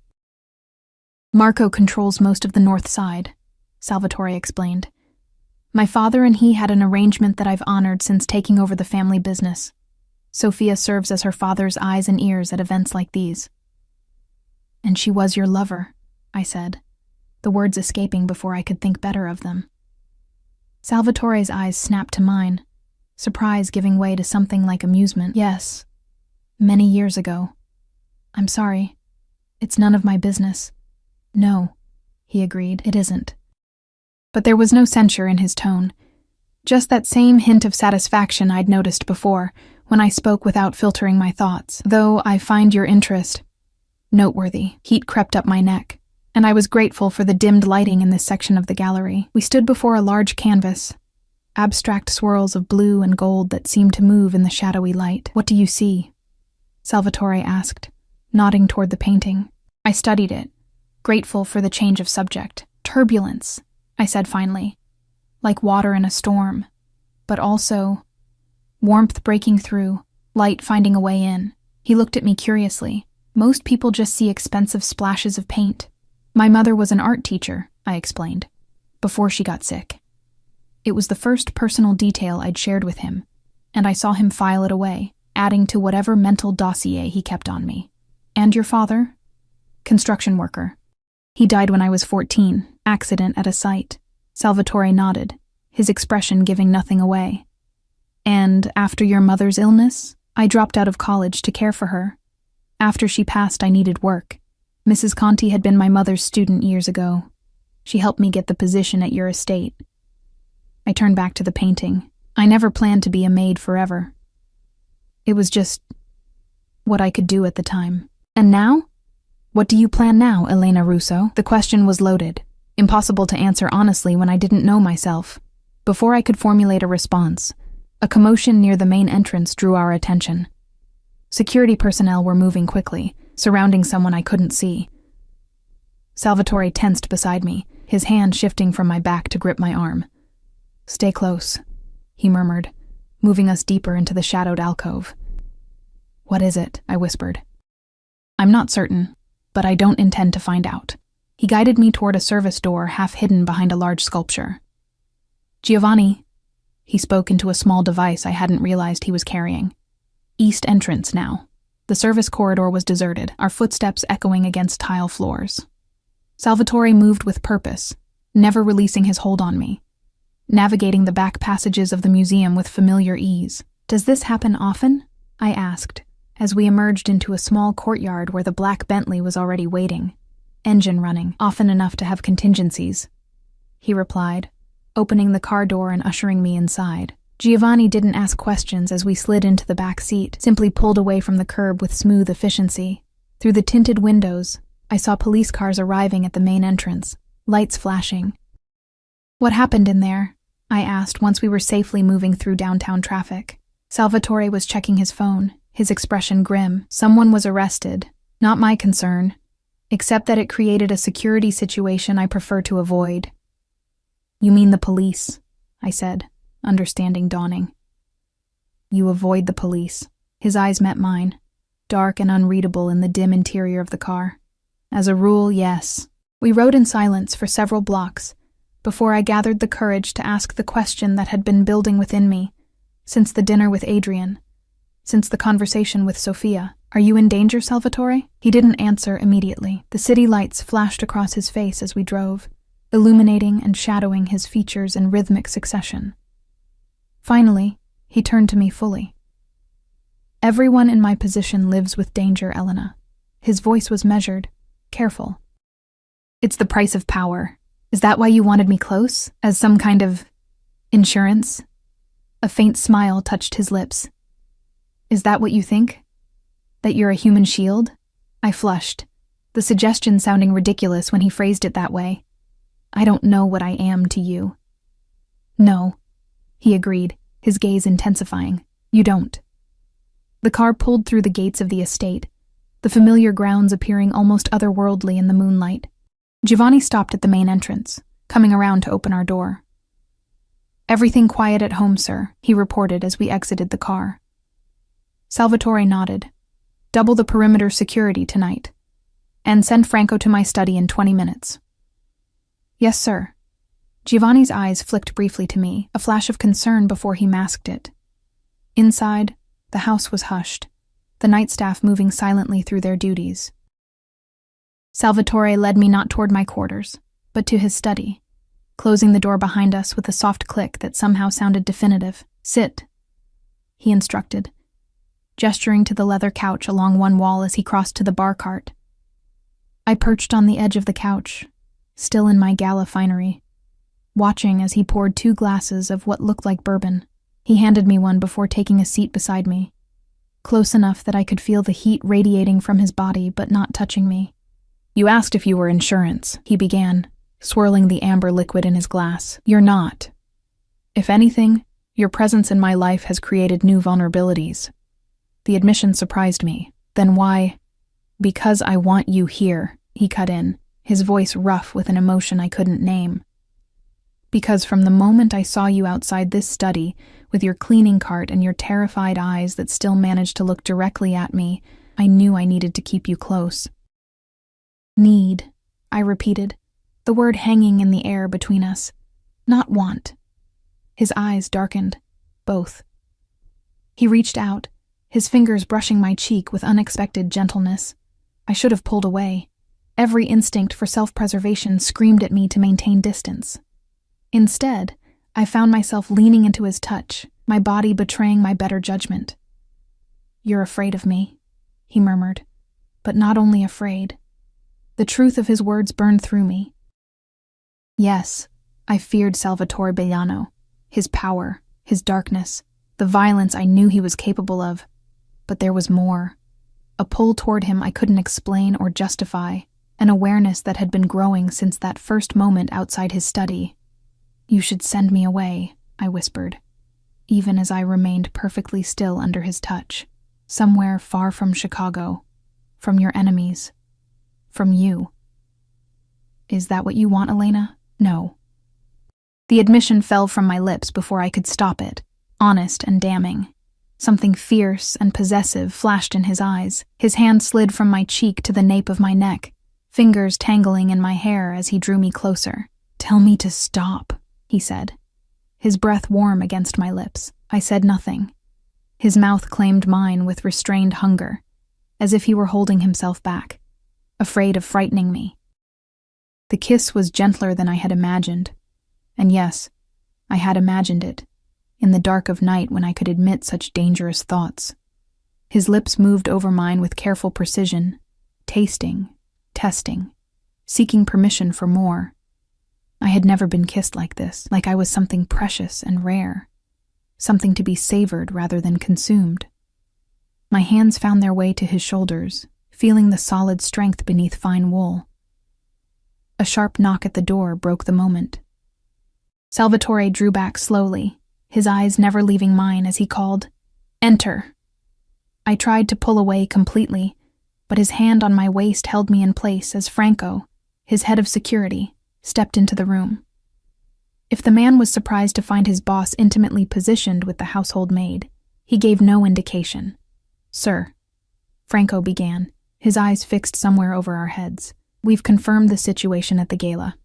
"Marco controls most of the north side," Salvatore explained. "My father and he had an arrangement that I've honored since taking over the family business. Sophia serves as her father's eyes and ears at events like these." "And she was your lover," I said, the words escaping before I could think better of them. Salvatore's eyes snapped to mine, surprise giving way to something like amusement. "Yes, many years ago. I'm sorry. It's none of my business." "No," he agreed, "it isn't." But there was no censure in his tone, just that same hint of satisfaction I'd noticed before, when I spoke without filtering my thoughts. "Though I find your interest noteworthy." Heat crept up my neck, and I was grateful for the dimmed lighting in this section of the gallery. We stood before a large canvas, abstract swirls of blue and gold that seemed to move in the shadowy light. "What do you see?" Salvatore asked, nodding toward the painting. I studied it, grateful for the change of subject. "Turbulence," I said finally, "like water in a storm, but also warmth breaking through, light finding a way in." He looked at me curiously, Most people just see expensive splashes of paint. My mother was an art teacher, I explained, before she got sick. It was the first personal detail I'd shared with him, and I saw him file it away, adding to whatever mental dossier he kept on me. And your father? Construction worker. He died when I was 14, accident at a site. Salvatore nodded, his expression giving nothing away. And after your mother's illness, I dropped out of college to care for her. After she passed, I needed work. Mrs. Conti had been my mother's student years ago. She helped me get the position at your estate. I turned back to the painting. I never planned to be a maid forever. It was just what I could do at the time. And now? What do you plan now, Elena Russo? The question was loaded. Impossible to answer honestly when I didn't know myself. Before I could formulate a response, a commotion near the main entrance drew our attention. Security personnel were moving quickly, surrounding someone I couldn't see. Salvatore tensed beside me, his hand shifting from my back to grip my arm. Stay close, he murmured, moving us deeper into the shadowed alcove. What is it? I whispered. I'm not certain, but I don't intend to find out. He guided me toward a service door half hidden behind a large sculpture. Giovanni, he spoke into a small device I hadn't realized he was carrying. East entrance now. The service corridor was deserted, our footsteps echoing against tile floors. Salvatore moved with purpose, never releasing his hold on me, navigating the back passages of the museum with familiar ease. Does this happen often? I asked, as we emerged into a small courtyard where the black Bentley was already waiting, engine running, often enough to have contingencies. He replied, opening the car door and ushering me inside. Giovanni didn't ask questions as we slid into the back seat, simply pulled away from the curb with smooth efficiency. Through the tinted windows, I saw police cars arriving at the main entrance, lights flashing. What happened in there? I asked once we were safely moving through downtown traffic. Salvatore was checking his phone, his expression grim. Someone was arrested. Not my concern, except that it created a security situation I prefer to avoid. You mean the police, I said, understanding dawning. You avoid the police. His eyes met mine, dark and unreadable in the dim interior of the car. As a rule, yes. We rode in silence for several blocks before I gathered the courage to ask the question that had been building within me since the dinner with Adrian, since the conversation with Sophia. Are you in danger, Salvatore? He didn't answer immediately. The city lights flashed across his face as we drove, illuminating and shadowing his features in rhythmic succession. Finally, he turned to me fully. Everyone in my position lives with danger, Elena. His voice was measured, careful. It's the price of power. Is that why you wanted me close? As some kind of insurance? A faint smile touched his lips. Is that what you think? That you're a human shield? I flushed, the suggestion sounding ridiculous when he phrased it that way. I don't know what I am to you. No, he agreed, his gaze intensifying. You don't. The car pulled through the gates of the estate, the familiar grounds appearing almost otherworldly in the moonlight. Giovanni stopped at the main entrance, coming around to open our door. Everything quiet at home, sir, he reported as we exited the car. Salvatore nodded. Double the perimeter security tonight. And send Franco to my study in 20 minutes. Yes, sir. Giovanni's eyes flicked briefly to me, a flash of concern before he masked it. Inside, the house was hushed, the night staff moving silently through their duties. Salvatore led me not toward my quarters, but to his study, closing the door behind us with a soft click that somehow sounded definitive. Sit, he instructed, gesturing to the leather couch along one wall as he crossed to the bar cart. I perched on the edge of the couch, still in my gala finery, watching as he poured 2 glasses of what looked like bourbon. He handed me one before taking a seat beside me, close enough that I could feel the heat radiating from his body but not touching me. You asked if you were insurance, he began, swirling the amber liquid in his glass. You're not. If anything, your presence in my life has created new vulnerabilities. The admission surprised me. Then why? Because I want you here, he cut in, his voice rough with an emotion I couldn't name. Because from the moment I saw you outside this study, with your cleaning cart and your terrified eyes that still managed to look directly at me, I knew I needed to keep you close. Need, I repeated, the word hanging in the air between us. Not want. His eyes darkened, both. He reached out, his fingers brushing my cheek with unexpected gentleness. I should have pulled away. Every instinct for self-preservation screamed at me to maintain distance. Instead, I found myself leaning into his touch, my body betraying my better judgment. "You're afraid of me," he murmured, but not only afraid. The truth of his words burned through me. Yes, I feared Salvatore Bellano, his power, his darkness, the violence I knew he was capable of. But there was more. A pull toward him I couldn't explain or justify, an awareness that had been growing since that first moment outside his study. "You should send me away," I whispered, even as I remained perfectly still under his touch, somewhere far from Chicago, from your enemies, from you. "Is that what you want, Elena?" "No." The admission fell from my lips before I could stop it, honest and damning. Something fierce and possessive flashed in his eyes. His hand slid from my cheek to the nape of my neck, fingers tangling in my hair as he drew me closer. "Tell me to stop," he said, his breath warm against my lips. I said nothing. His mouth claimed mine with restrained hunger, as if he were holding himself back, afraid of frightening me. The kiss was gentler than I had imagined, and yes, I had imagined it, in the dark of night when I could admit such dangerous thoughts. His lips moved over mine with careful precision, tasting, testing, seeking permission for more. I had never been kissed like this, like I was something precious and rare, something to be savored rather than consumed. My hands found their way to his shoulders, feeling the solid strength beneath fine wool. A sharp knock at the door broke the moment. Salvatore drew back slowly, his eyes never leaving mine as he called, "Enter." I tried to pull away completely, but his hand on my waist held me in place as Franco, his head of security, stepped into the room. If the man was surprised to find his boss intimately positioned with the household maid, he gave no indication. "Sir," Franco began, his eyes fixed somewhere over our heads, "we've confirmed the situation at the gala.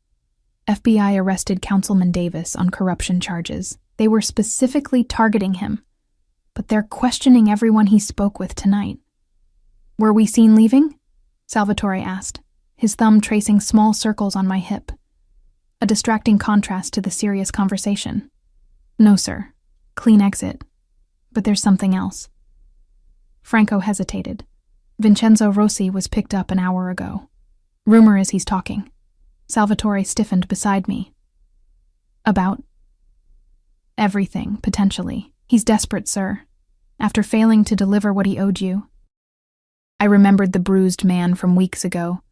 FBI arrested Councilman Davis on corruption charges. They were specifically targeting him, but they're questioning everyone he spoke with tonight." "Were we seen leaving?" Salvatore asked, his thumb tracing small circles on my hip, a distracting contrast to the serious conversation. "No, sir. Clean exit. But there's something else." Franco hesitated. "Vincenzo Rossi was picked up an hour ago. Rumor is he's talking." Salvatore stiffened beside me. "About?" "Everything, potentially. He's desperate, sir. After failing to deliver what he owed you." I remembered the bruised man from weeks ago.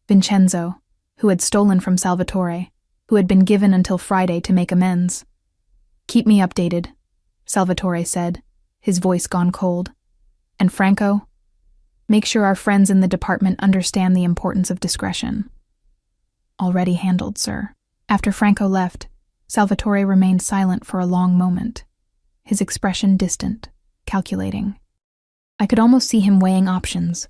Vincenzo, who had stolen from Salvatore, who had been given until Friday to make amends. "Keep me updated," Salvatore said, his voice gone cold. "And Franco, make sure our friends in the department understand the importance of discretion." "Already handled, sir." After Franco left, Salvatore remained silent for a long moment, his expression distant, calculating. I could almost see him weighing options,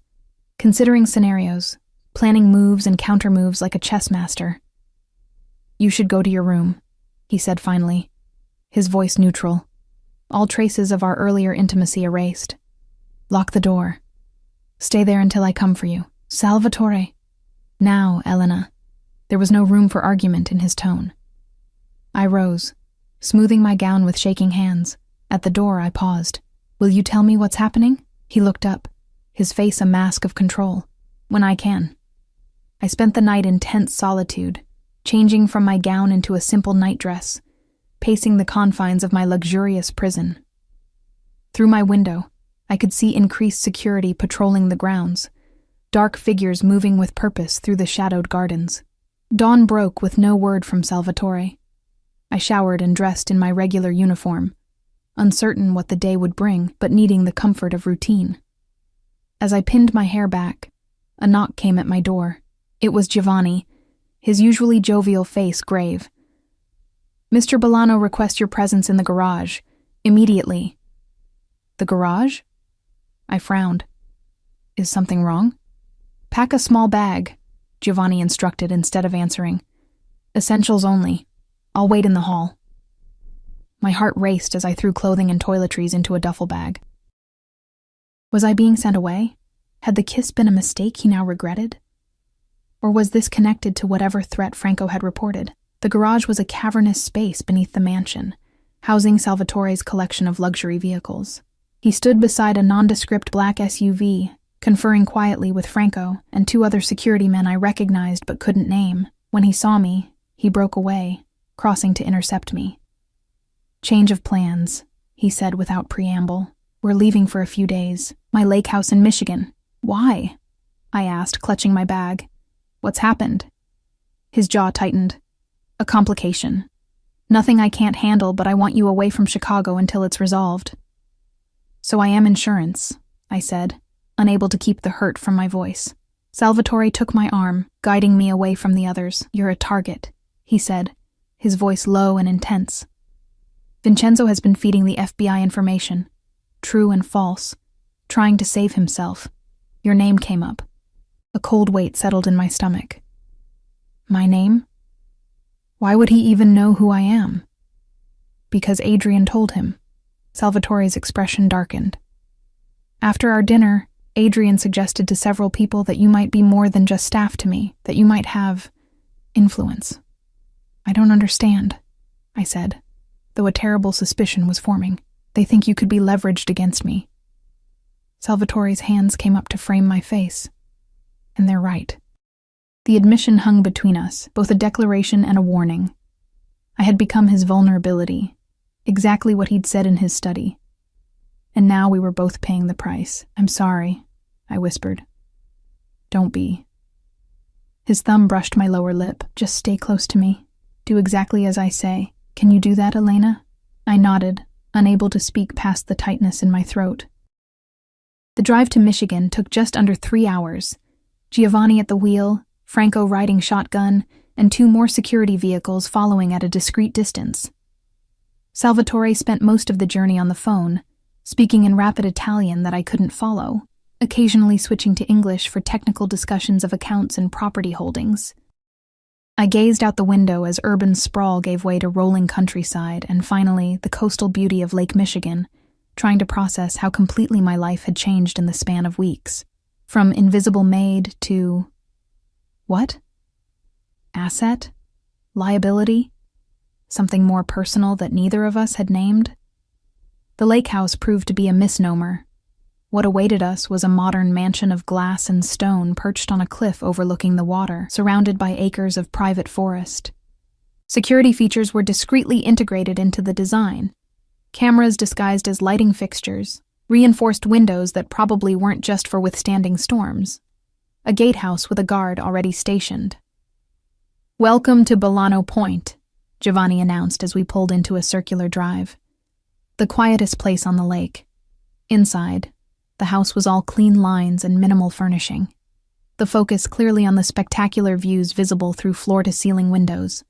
considering scenarios, planning moves and countermoves like a chess master. "You should go to your room," he said finally, his voice neutral, all traces of our earlier intimacy erased. "Lock the door. Stay there until I come for you. Salvatore." "Now, Elena." There was no room for argument in his tone. I rose, smoothing my gown with shaking hands. At the door, I paused. "Will you tell me what's happening?" He looked up, his face a mask of control. "When I can." I spent the night in tense solitude, changing from my gown into a simple nightdress, pacing the confines of my luxurious prison. Through my window, I could see increased security patrolling the grounds, dark figures moving with purpose through the shadowed gardens. Dawn broke with no word from Salvatore. I showered and dressed in my regular uniform, uncertain what the day would bring, but needing the comfort of routine. As I pinned my hair back, a knock came at my door. It was Giovanni, his usually jovial face grave. "Mr. Bellano requests your presence in the garage, immediately." "The garage?" I frowned. Is something wrong? Pack a small bag, Giovanni instructed instead of answering. Essentials only. I'll wait in the hall. My heart raced as I threw clothing and toiletries into a duffel bag. Was I being sent away? Had the kiss been a mistake he now regretted? Or was this connected to whatever threat Franco had reported? The garage was a cavernous space beneath the mansion, housing Salvatore's collection of luxury vehicles. He stood beside a nondescript black SUV, conferring quietly with Franco and two other security men I recognized but couldn't name. When he saw me, he broke away, crossing to intercept me. Change of plans, he said without preamble. We're leaving for a few days. My lake house in Michigan. Why? I asked, clutching my bag. What's happened? His jaw tightened. A complication. Nothing I can't handle, but I want you away from Chicago until it's resolved. So I am insurance, I said, unable to keep the hurt from my voice. Salvatore took my arm, guiding me away from the others. You're a target, he said, his voice low and intense. Vincenzo has been feeding the FBI information, true and false, trying to save himself. Your name came up. A cold weight settled in my stomach. My name? Why would he even know who I am? Because Adrian told him. Salvatore's expression darkened. After our dinner, Adrian suggested to several people that you might be more than just staff to me, that you might have influence. I don't understand, I said, though a terrible suspicion was forming. They think you could be leveraged against me. Salvatore's hands came up to frame my face. And they're right. The admission hung between us, both a declaration and a warning. I had become his vulnerability, exactly what he'd said in his study. And now we were both paying the price. I'm sorry, I whispered. Don't be. His thumb brushed my lower lip. Just stay close to me. Do exactly as I say. Can you do that, Elena? I nodded, unable to speak past the tightness in my throat. The drive to Michigan took just under 3 hours. Giovanni at the wheel, Franco riding shotgun, and 2 more security vehicles following at a discreet distance. Salvatore spent most of the journey on the phone, speaking in rapid Italian that I couldn't follow, occasionally switching to English for technical discussions of accounts and property holdings. I gazed out the window as urban sprawl gave way to rolling countryside and finally the coastal beauty of Lake Michigan, trying to process how completely my life had changed in the span of weeks. From invisible maid to... what? Asset? Liability? Something more personal that neither of us had named? The lake house proved to be a misnomer. What awaited us was a modern mansion of glass and stone perched on a cliff overlooking the water, surrounded by acres of private forest. Security features were discreetly integrated into the design. Cameras disguised as lighting fixtures, reinforced windows that probably weren't just for withstanding storms, a gatehouse with a guard already stationed. Welcome to Bolano Point, Giovanni announced as we pulled into a circular drive. The quietest place on the lake. Inside, the house was all clean lines and minimal furnishing, the focus clearly on the spectacular views visible through floor-to-ceiling windows.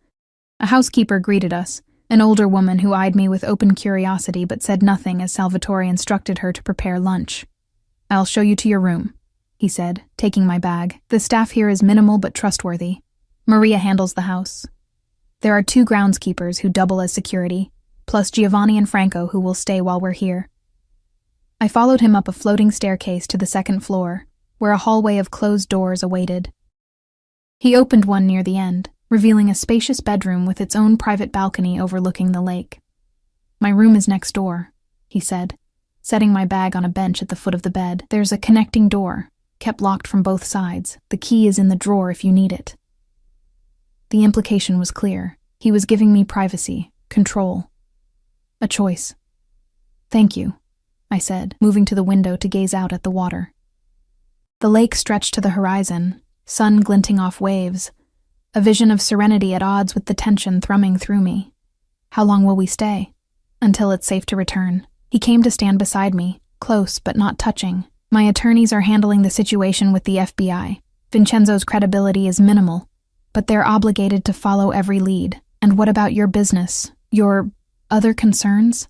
A housekeeper greeted us, an older woman who eyed me with open curiosity but said nothing as Salvatore instructed her to prepare lunch. I'll show you to your room, he said, taking my bag. The staff here is minimal but trustworthy. Maria handles the house. There are 2 groundskeepers who double as security, plus Giovanni and Franco who will stay while we're here. I followed him up a floating staircase to the 2nd floor, where a hallway of closed doors awaited. He opened one near the end, revealing a spacious bedroom with its own private balcony overlooking the lake. My room is next door, he said, setting my bag on a bench at the foot of the bed. There's a connecting door, kept locked from both sides. The key is in the drawer if you need it. The implication was clear. He was giving me privacy, control. A choice. Thank you, I said, moving to the window to gaze out at the water. The lake stretched to the horizon, sun glinting off waves, a vision of serenity at odds with the tension thrumming through me. How long will we stay? Until it's safe to return. He came to stand beside me, close but not touching. My attorneys are handling the situation with the FBI. Vincenzo's credibility is minimal, but they're obligated to follow every lead. And what about your business? Your other concerns?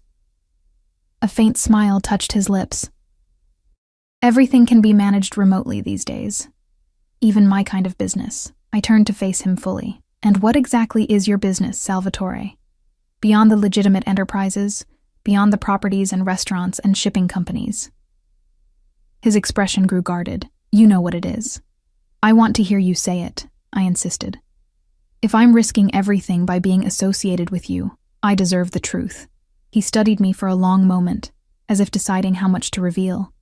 A faint smile touched his lips. Everything can be managed remotely these days. Even my kind of business. I turned to face him fully. And what exactly is your business, Salvatore? Beyond the legitimate enterprises, beyond the properties and restaurants and shipping companies. His expression grew guarded. You know what it is. I want to hear you say it, I insisted. If I'm risking everything by being associated with you, I deserve the truth. He studied me for a long moment, as if deciding how much to reveal.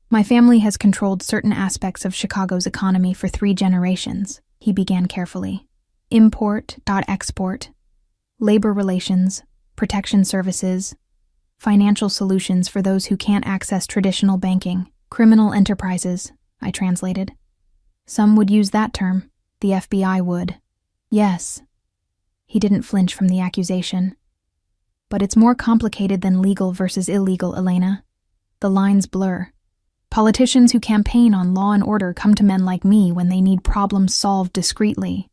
My family has controlled certain aspects of Chicago's economy for 3 generations, he began carefully. Import-export, labor relations, protection services, financial solutions for those who can't access traditional banking, criminal enterprises, I translated. Some would use that term. The FBI would. Yes. He didn't flinch from the accusation. But it's more complicated than legal versus illegal, Elena. The lines blur. Politicians who campaign on law and order come to men like me when they need problems solved discreetly.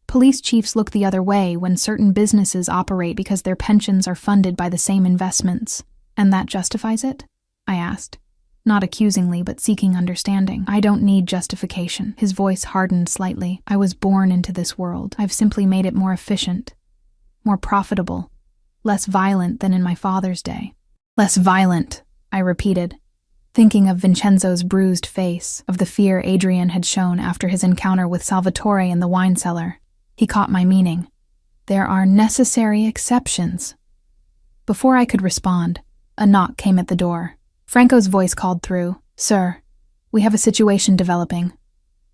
Police chiefs look the other way when certain businesses operate because their pensions are funded by the same investments. And that justifies it? I asked. Not accusingly, but seeking understanding. I don't need justification. His voice hardened slightly. I was born into this world. I've simply made it more efficient, more profitable, less violent than in my father's day. Less violent, I repeated, thinking of Vincenzo's bruised face, of the fear Adrian had shown after his encounter with Salvatore in the wine cellar. He caught my meaning. There are necessary exceptions. Before I could respond, a knock came at the door. Franco's voice called through. Sir, we have a situation developing.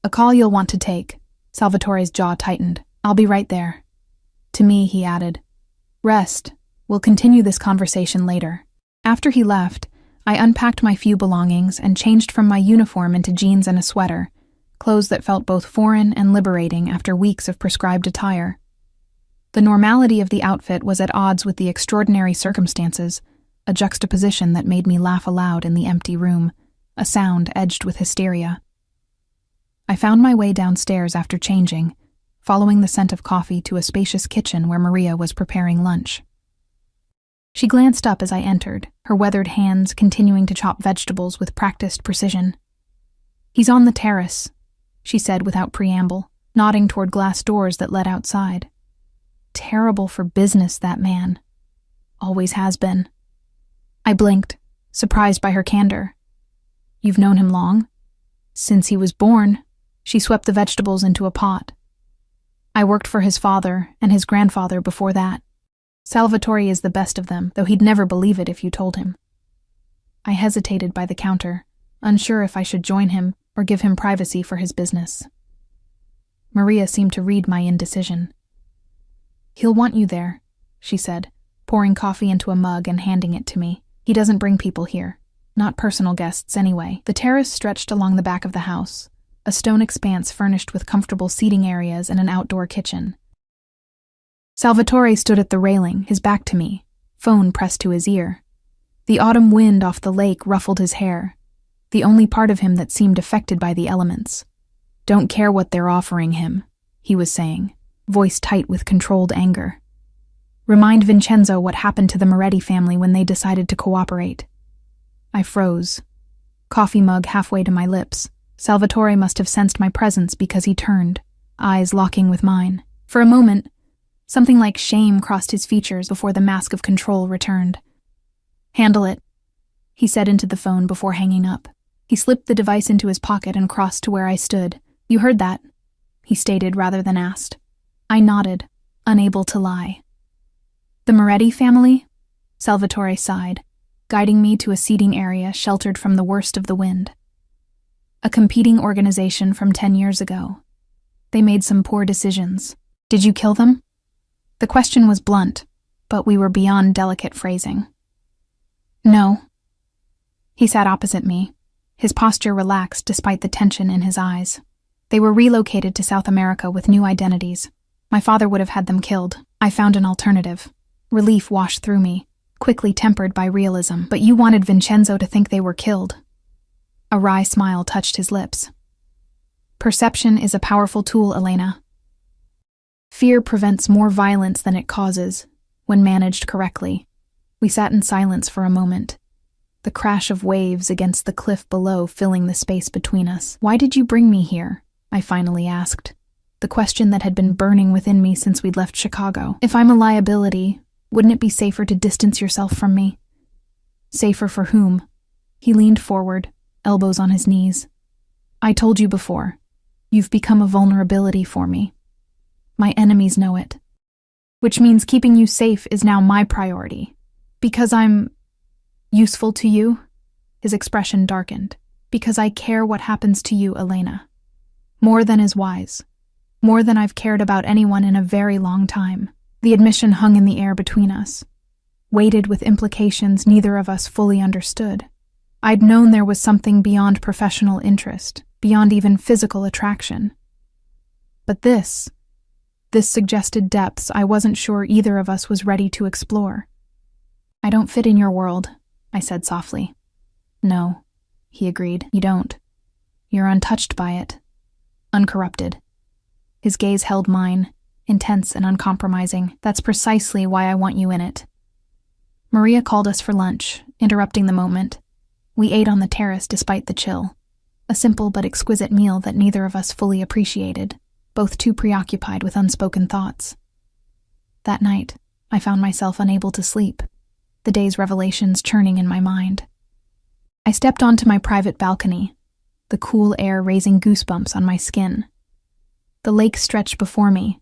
A call you'll want to take. Salvatore's jaw tightened. I'll be right there. To me, he added, Rest. We'll continue this conversation later. After he left, I unpacked my few belongings and changed from my uniform into jeans and a sweater, clothes that felt both foreign and liberating after weeks of prescribed attire. The normality of the outfit was at odds with the extraordinary circumstances, a juxtaposition that made me laugh aloud in the empty room, a sound edged with hysteria. I found my way downstairs after changing, following the scent of coffee to a spacious kitchen where Maria was preparing lunch. She glanced up as I entered, her weathered hands continuing to chop vegetables with practiced precision. He's on the terrace, she said without preamble, nodding toward glass doors that led outside. Terrible for business, that man. Always has been. I blinked, surprised by her candor. You've known him long? Since he was born. She swept the vegetables into a pot. I worked for his father and his grandfather before that. Salvatore is the best of them, though he'd never believe it if you told him. I hesitated by the counter, unsure if I should join him or give him privacy for his business. Maria seemed to read my indecision. He'll want you there, she said, pouring coffee into a mug and handing it to me. He doesn't bring people here. Not personal guests, anyway. The terrace stretched along the back of the house, a stone expanse furnished with comfortable seating areas and an outdoor kitchen. Salvatore stood at the railing, his back to me, phone pressed to his ear. The autumn wind off the lake ruffled his hair, the only part of him that seemed affected by the elements. Don't care what they're offering him, he was saying, voice tight with controlled anger. Remind Vincenzo what happened to the Moretti family when they decided to cooperate. I froze, coffee mug halfway to my lips. Salvatore must have sensed my presence because he turned, eyes locking with mine. For a moment, something like shame crossed his features before the mask of control returned. Handle it, he said into the phone before hanging up. He slipped the device into his pocket and crossed to where I stood. You heard that, he stated rather than asked. I nodded, unable to lie. The Moretti family? Salvatore sighed, guiding me to a seating area sheltered from the worst of the wind. A competing organization from 10 years ago. They made some poor decisions. Did you kill them? The question was blunt, but we were beyond delicate phrasing. No. He sat opposite me, his posture relaxed despite the tension in his eyes. They were relocated to South America with new identities. My father would have had them killed. I found an alternative. Relief washed through me, quickly tempered by realism. But you wanted Vincenzo to think they were killed. A wry smile touched his lips. Perception is a powerful tool, Elena. Fear prevents more violence than it causes, when managed correctly. We sat in silence for a moment. the crash of waves against the cliff below filling the space between us. "Why did you bring me here?" I finally asked, the question that had been burning within me since we'd left Chicago. "If I'm a liability, wouldn't it be safer to distance yourself from me?" "Safer for whom?" He leaned forward, elbows on his knees. "I told you before. You've become a vulnerability for me. My enemies know it. Which means keeping you safe is now my priority. Because I'm useful to you?" His expression darkened. "Because I care what happens to you, Elena. More than is wise. More than I've cared about anyone in a very long time." The admission hung in the air between us, weighted with implications neither of us fully understood. I'd known there was something beyond professional interest, beyond even physical attraction. But this suggested depths I wasn't sure either of us was ready to explore. "I don't fit in your world," I said softly. "No," he agreed, "you don't. You're untouched by it. Uncorrupted." His gaze held mine, intense and uncompromising. "That's precisely why I want you in it." Maria called us for lunch, interrupting the moment. We ate on the terrace despite the chill. A simple but exquisite meal that neither of us fully appreciated, both too preoccupied with unspoken thoughts. That night, I found myself unable to sleep, the day's revelations churning in my mind. I stepped onto my private balcony, the cool air raising goosebumps on my skin. The lake stretched before me,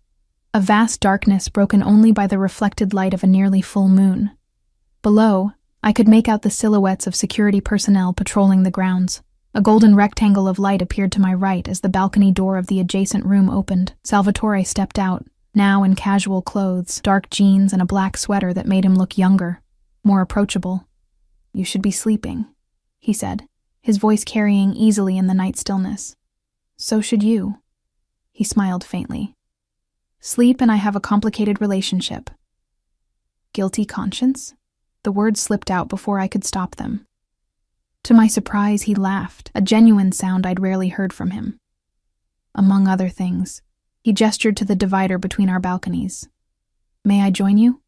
a vast darkness broken only by the reflected light of a nearly full moon. Below, I could make out the silhouettes of security personnel patrolling the grounds. A golden rectangle of light appeared to my right as the balcony door of the adjacent room opened. Salvatore stepped out, now in casual clothes, dark jeans and a black sweater that made him look younger, more approachable. "You should be sleeping," he said, his voice carrying easily in the night stillness. "So should you." He smiled faintly. "Sleep and I have a complicated relationship." Guilty conscience? The words slipped out before I could stop them. To my surprise, he laughed, a genuine sound I'd rarely heard from him. Among other things, he gestured to the divider between our balconies. "May I join you?"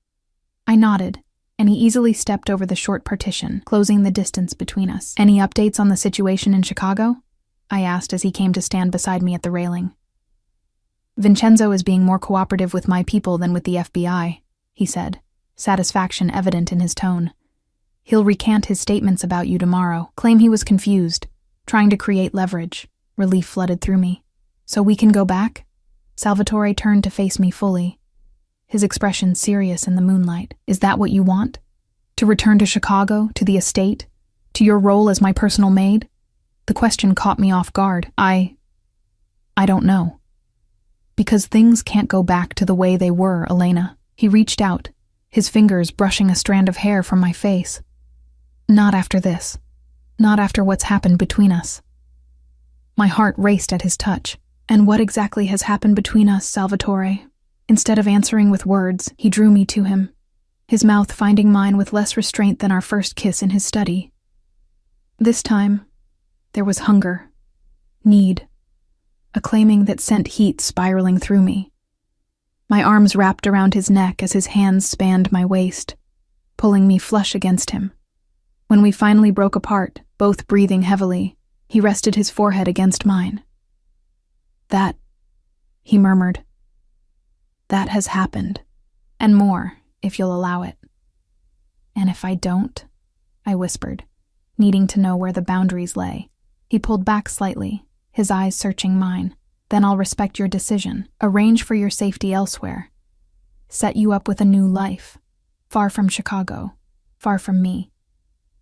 I nodded, and he easily stepped over the short partition, closing the distance between us. "Any updates on the situation in Chicago?" I asked as he came to stand beside me at the railing. "Vincenzo is being more cooperative with my people than with the FBI," he said, satisfaction evident in his tone. "He'll recant his statements about you tomorrow, claim he was confused, trying to create leverage." Relief flooded through me. "So we can go back?" Salvatore turned to face me fully, his expression serious in the moonlight. "Is that what you want? To return to Chicago, to the estate, to your role as my personal maid?" The question caught me off guard. I don't know. "Because things can't go back to the way they were, Elena." He reached out, his fingers brushing a strand of hair from my face. "Not after this. Not after what's happened between us." My heart raced at his touch. "And what exactly has happened between us, Salvatore?" Instead of answering with words, he drew me to him, his mouth finding mine with less restraint than our first kiss in his study. This time, there was hunger, need, a claiming that sent heat spiraling through me. My arms wrapped around his neck as his hands spanned my waist, pulling me flush against him. When we finally broke apart, both breathing heavily, he rested his forehead against mine. "That," he murmured, "that has happened. And more, if you'll allow it." "And if I don't?" I whispered, needing to know where the boundaries lay. He pulled back slightly, his eyes searching mine. "Then I'll respect your decision, arrange for your safety elsewhere, set you up with a new life, far from Chicago, far from me."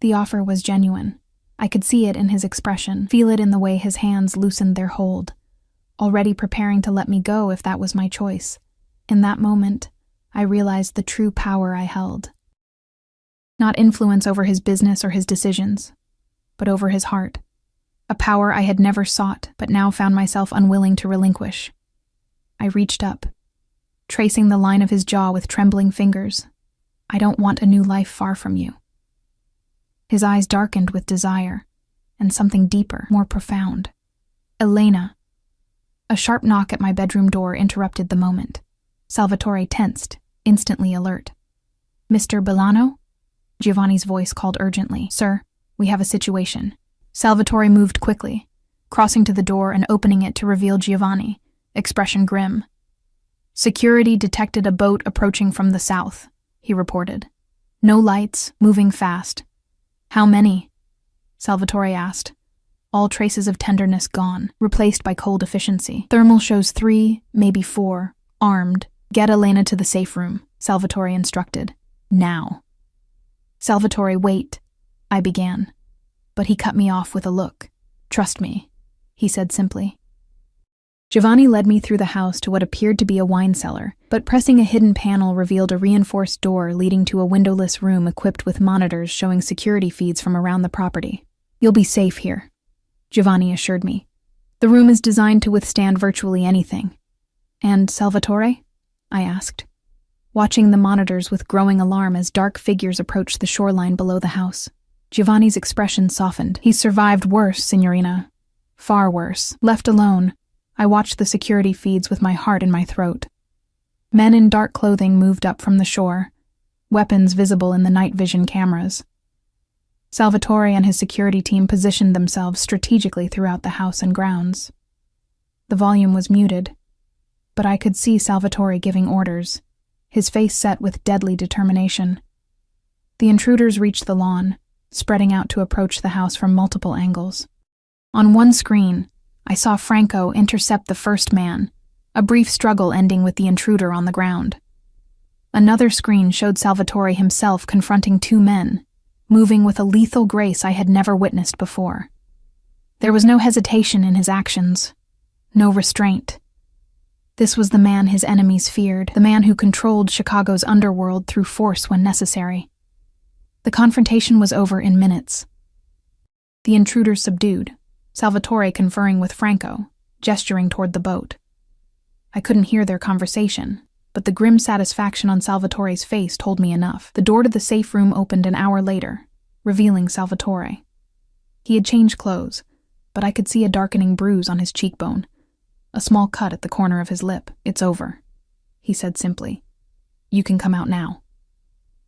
The offer was genuine. I could see it in his expression, feel it in the way his hands loosened their hold, already preparing to let me go if that was my choice. In that moment, I realized the true power I held. Not influence over his business or his decisions, but over his heart. A power I had never sought, but now found myself unwilling to relinquish. I reached up, tracing the line of his jaw with trembling fingers. "I don't want a new life far from you." His eyes darkened with desire, and something deeper, more profound. "Elena." A sharp knock at my bedroom door interrupted the moment. Salvatore tensed, instantly alert. "Mr. Bolano?" Giovanni's voice called urgently. "Sir?" "We have a situation." Salvatore moved quickly, crossing to the door and opening it to reveal Giovanni, expression grim. "Security detected a boat approaching from the south," he reported. "No lights, moving fast." "How many?" Salvatore asked. All traces of tenderness gone, replaced by cold efficiency. "Thermal shows 3, maybe 4, armed. Get Elena to the safe room," Salvatore instructed. "Now." "Salvatore, wait," I began, but he cut me off with a look. "Trust me," he said simply. Giovanni led me through the house to what appeared to be a wine cellar, but pressing a hidden panel revealed a reinforced door leading to a windowless room equipped with monitors showing security feeds from around the property. "You'll be safe here," Giovanni assured me. "The room is designed to withstand virtually anything." "And Salvatore?" I asked, watching the monitors with growing alarm as dark figures approached the shoreline below the house. Giovanni's expression softened. "He's survived worse, signorina. Far worse. Left alone, I watched the security feeds with my heart in my throat. Men in dark clothing moved up from the shore, weapons visible in the night vision cameras. Salvatore and his security team positioned themselves strategically throughout the house and grounds. The volume was muted, but I could see Salvatore giving orders, his face set with deadly determination. The intruders reached the lawn, spreading out to approach the house from multiple angles. On one screen, I saw Franco intercept the first man, a brief struggle ending with the intruder on the ground. Another screen showed Salvatore himself confronting 2 men, moving with a lethal grace I had never witnessed before. There was no hesitation in his actions, no restraint. This was the man his enemies feared, the man who controlled Chicago's underworld through force when necessary. The confrontation was over in minutes. The intruders subdued, Salvatore conferring with Franco, gesturing toward the boat. I couldn't hear their conversation, but the grim satisfaction on Salvatore's face told me enough. The door to the safe room opened an hour later, revealing Salvatore. He had changed clothes, but I could see a darkening bruise on his cheekbone, a small cut at the corner of his lip. "It's over," he said simply. "You can come out now."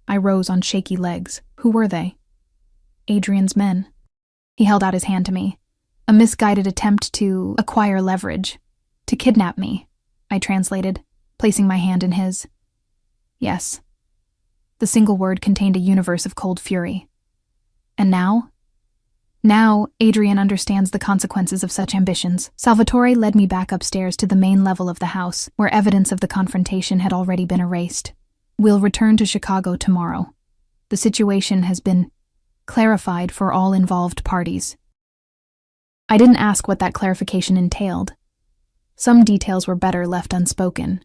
I rose on shaky legs. Who were they? Adrian's men. He held out his hand to me. "A misguided attempt to acquire leverage. To kidnap me," I translated, placing my hand in his. "Yes." The single word contained a universe of cold fury. "And now?" "Now, Adrian understands the consequences of such ambitions." Salvatore led me back upstairs to the main level of the house, where evidence of the confrontation had already been erased. "We'll return to Chicago tomorrow. The situation has been clarified for all involved parties." I didn't ask what that clarification entailed. Some details were better left unspoken.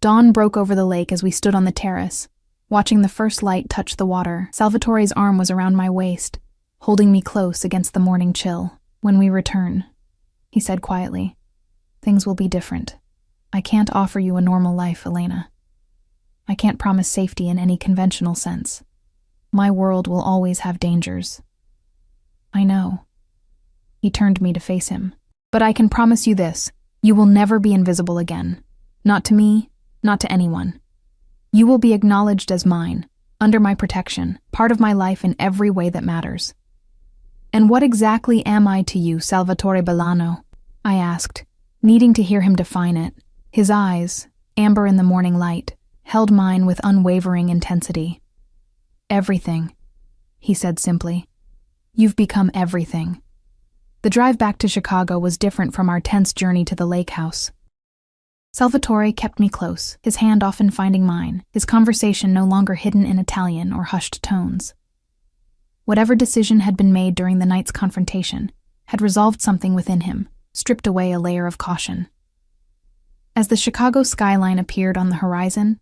Dawn broke over the lake as we stood on the terrace, watching the first light touch the water. Salvatore's arm was around my waist, holding me close against the morning chill. "When we return," he said quietly, "things will be different. I can't offer you a normal life, Elena. I can't promise safety in any conventional sense. My world will always have dangers." "I know." He turned me to face him. "But I can promise you this, you will never be invisible again. Not to me, not to anyone. You will be acknowledged as mine, under my protection, part of my life in every way that matters." "And what exactly am I to you, Salvatore Bolano?" I asked, needing to hear him define it. His eyes, amber in the morning light, held mine with unwavering intensity. "Everything," he said simply. "You've become everything." The drive back to Chicago was different from our tense journey to the lake house. Salvatore kept me close, his hand often finding mine, his conversation no longer hidden in Italian or hushed tones. Whatever decision had been made during the night's confrontation had resolved something within him, stripped away a layer of caution. As the Chicago skyline appeared on the horizon,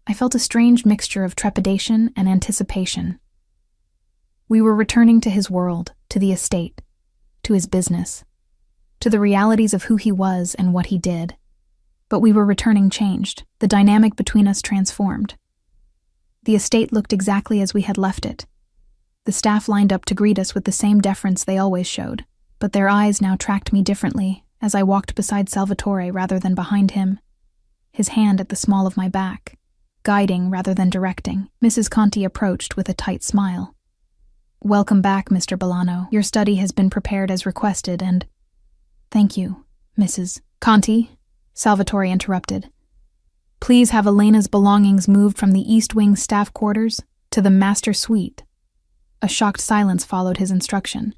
I felt a strange mixture of trepidation and anticipation. We were returning to his world, to the estate, to his business, to the realities of who he was and what he did. But we were returning changed, the dynamic between us transformed. The estate looked exactly as we had left it. The staff lined up to greet us with the same deference they always showed, but their eyes now tracked me differently as I walked beside Salvatore rather than behind him, his hand at the small of my back, guiding rather than directing. Mrs. Conti approached with a tight smile. Welcome back, Mr. Bolano. Your study has been prepared as requested and— Thank you, Mrs. Conti, Salvatore interrupted. Please have Elena's belongings moved from the East Wing staff quarters to the master suite. A shocked silence followed his instruction.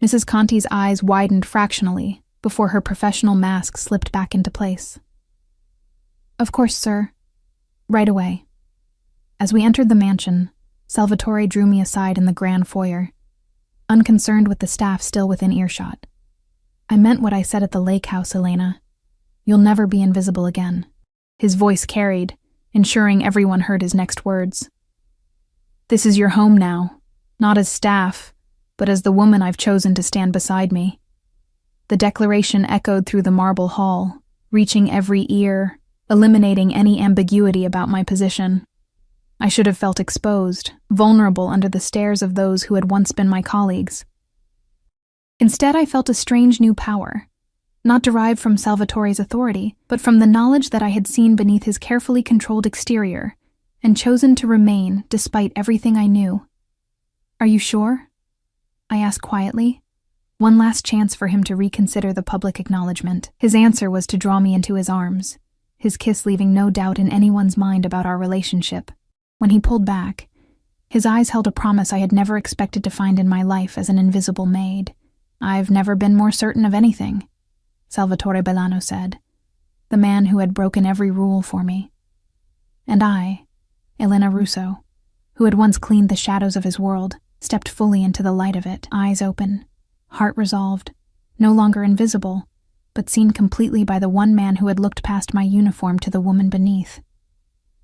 Mrs. Conti's eyes widened fractionally before her professional mask slipped back into place. Of course, sir. Right away. As we entered the mansion, Salvatore drew me aside in the grand foyer, unconcerned with the staff still within earshot. I meant what I said at the lake house, Elena. You'll never be invisible again. His voice carried, ensuring everyone heard his next words. This is your home now, not as staff, but as the woman I've chosen to stand beside me. The declaration echoed through the marble hall, reaching every ear, eliminating any ambiguity about my position. I should have felt exposed, vulnerable under the stares of those who had once been my colleagues. Instead, I felt a strange new power, not derived from Salvatore's authority, but from the knowledge that I had seen beneath his carefully controlled exterior and chosen to remain despite everything I knew. Are you sure? I asked quietly. One last chance for him to reconsider the public acknowledgement. His answer was to draw me into his arms, his kiss leaving no doubt in anyone's mind about our relationship. When he pulled back, his eyes held a promise I had never expected to find in my life as an invisible maid. I've never been more certain of anything, Salvatore Bolano said, the man who had broken every rule for me. And I, Elena Russo, who had once cleaned the shadows of his world, stepped fully into the light of it, eyes open, heart resolved, no longer invisible, but seen completely by the one man who had looked past my uniform to the woman beneath.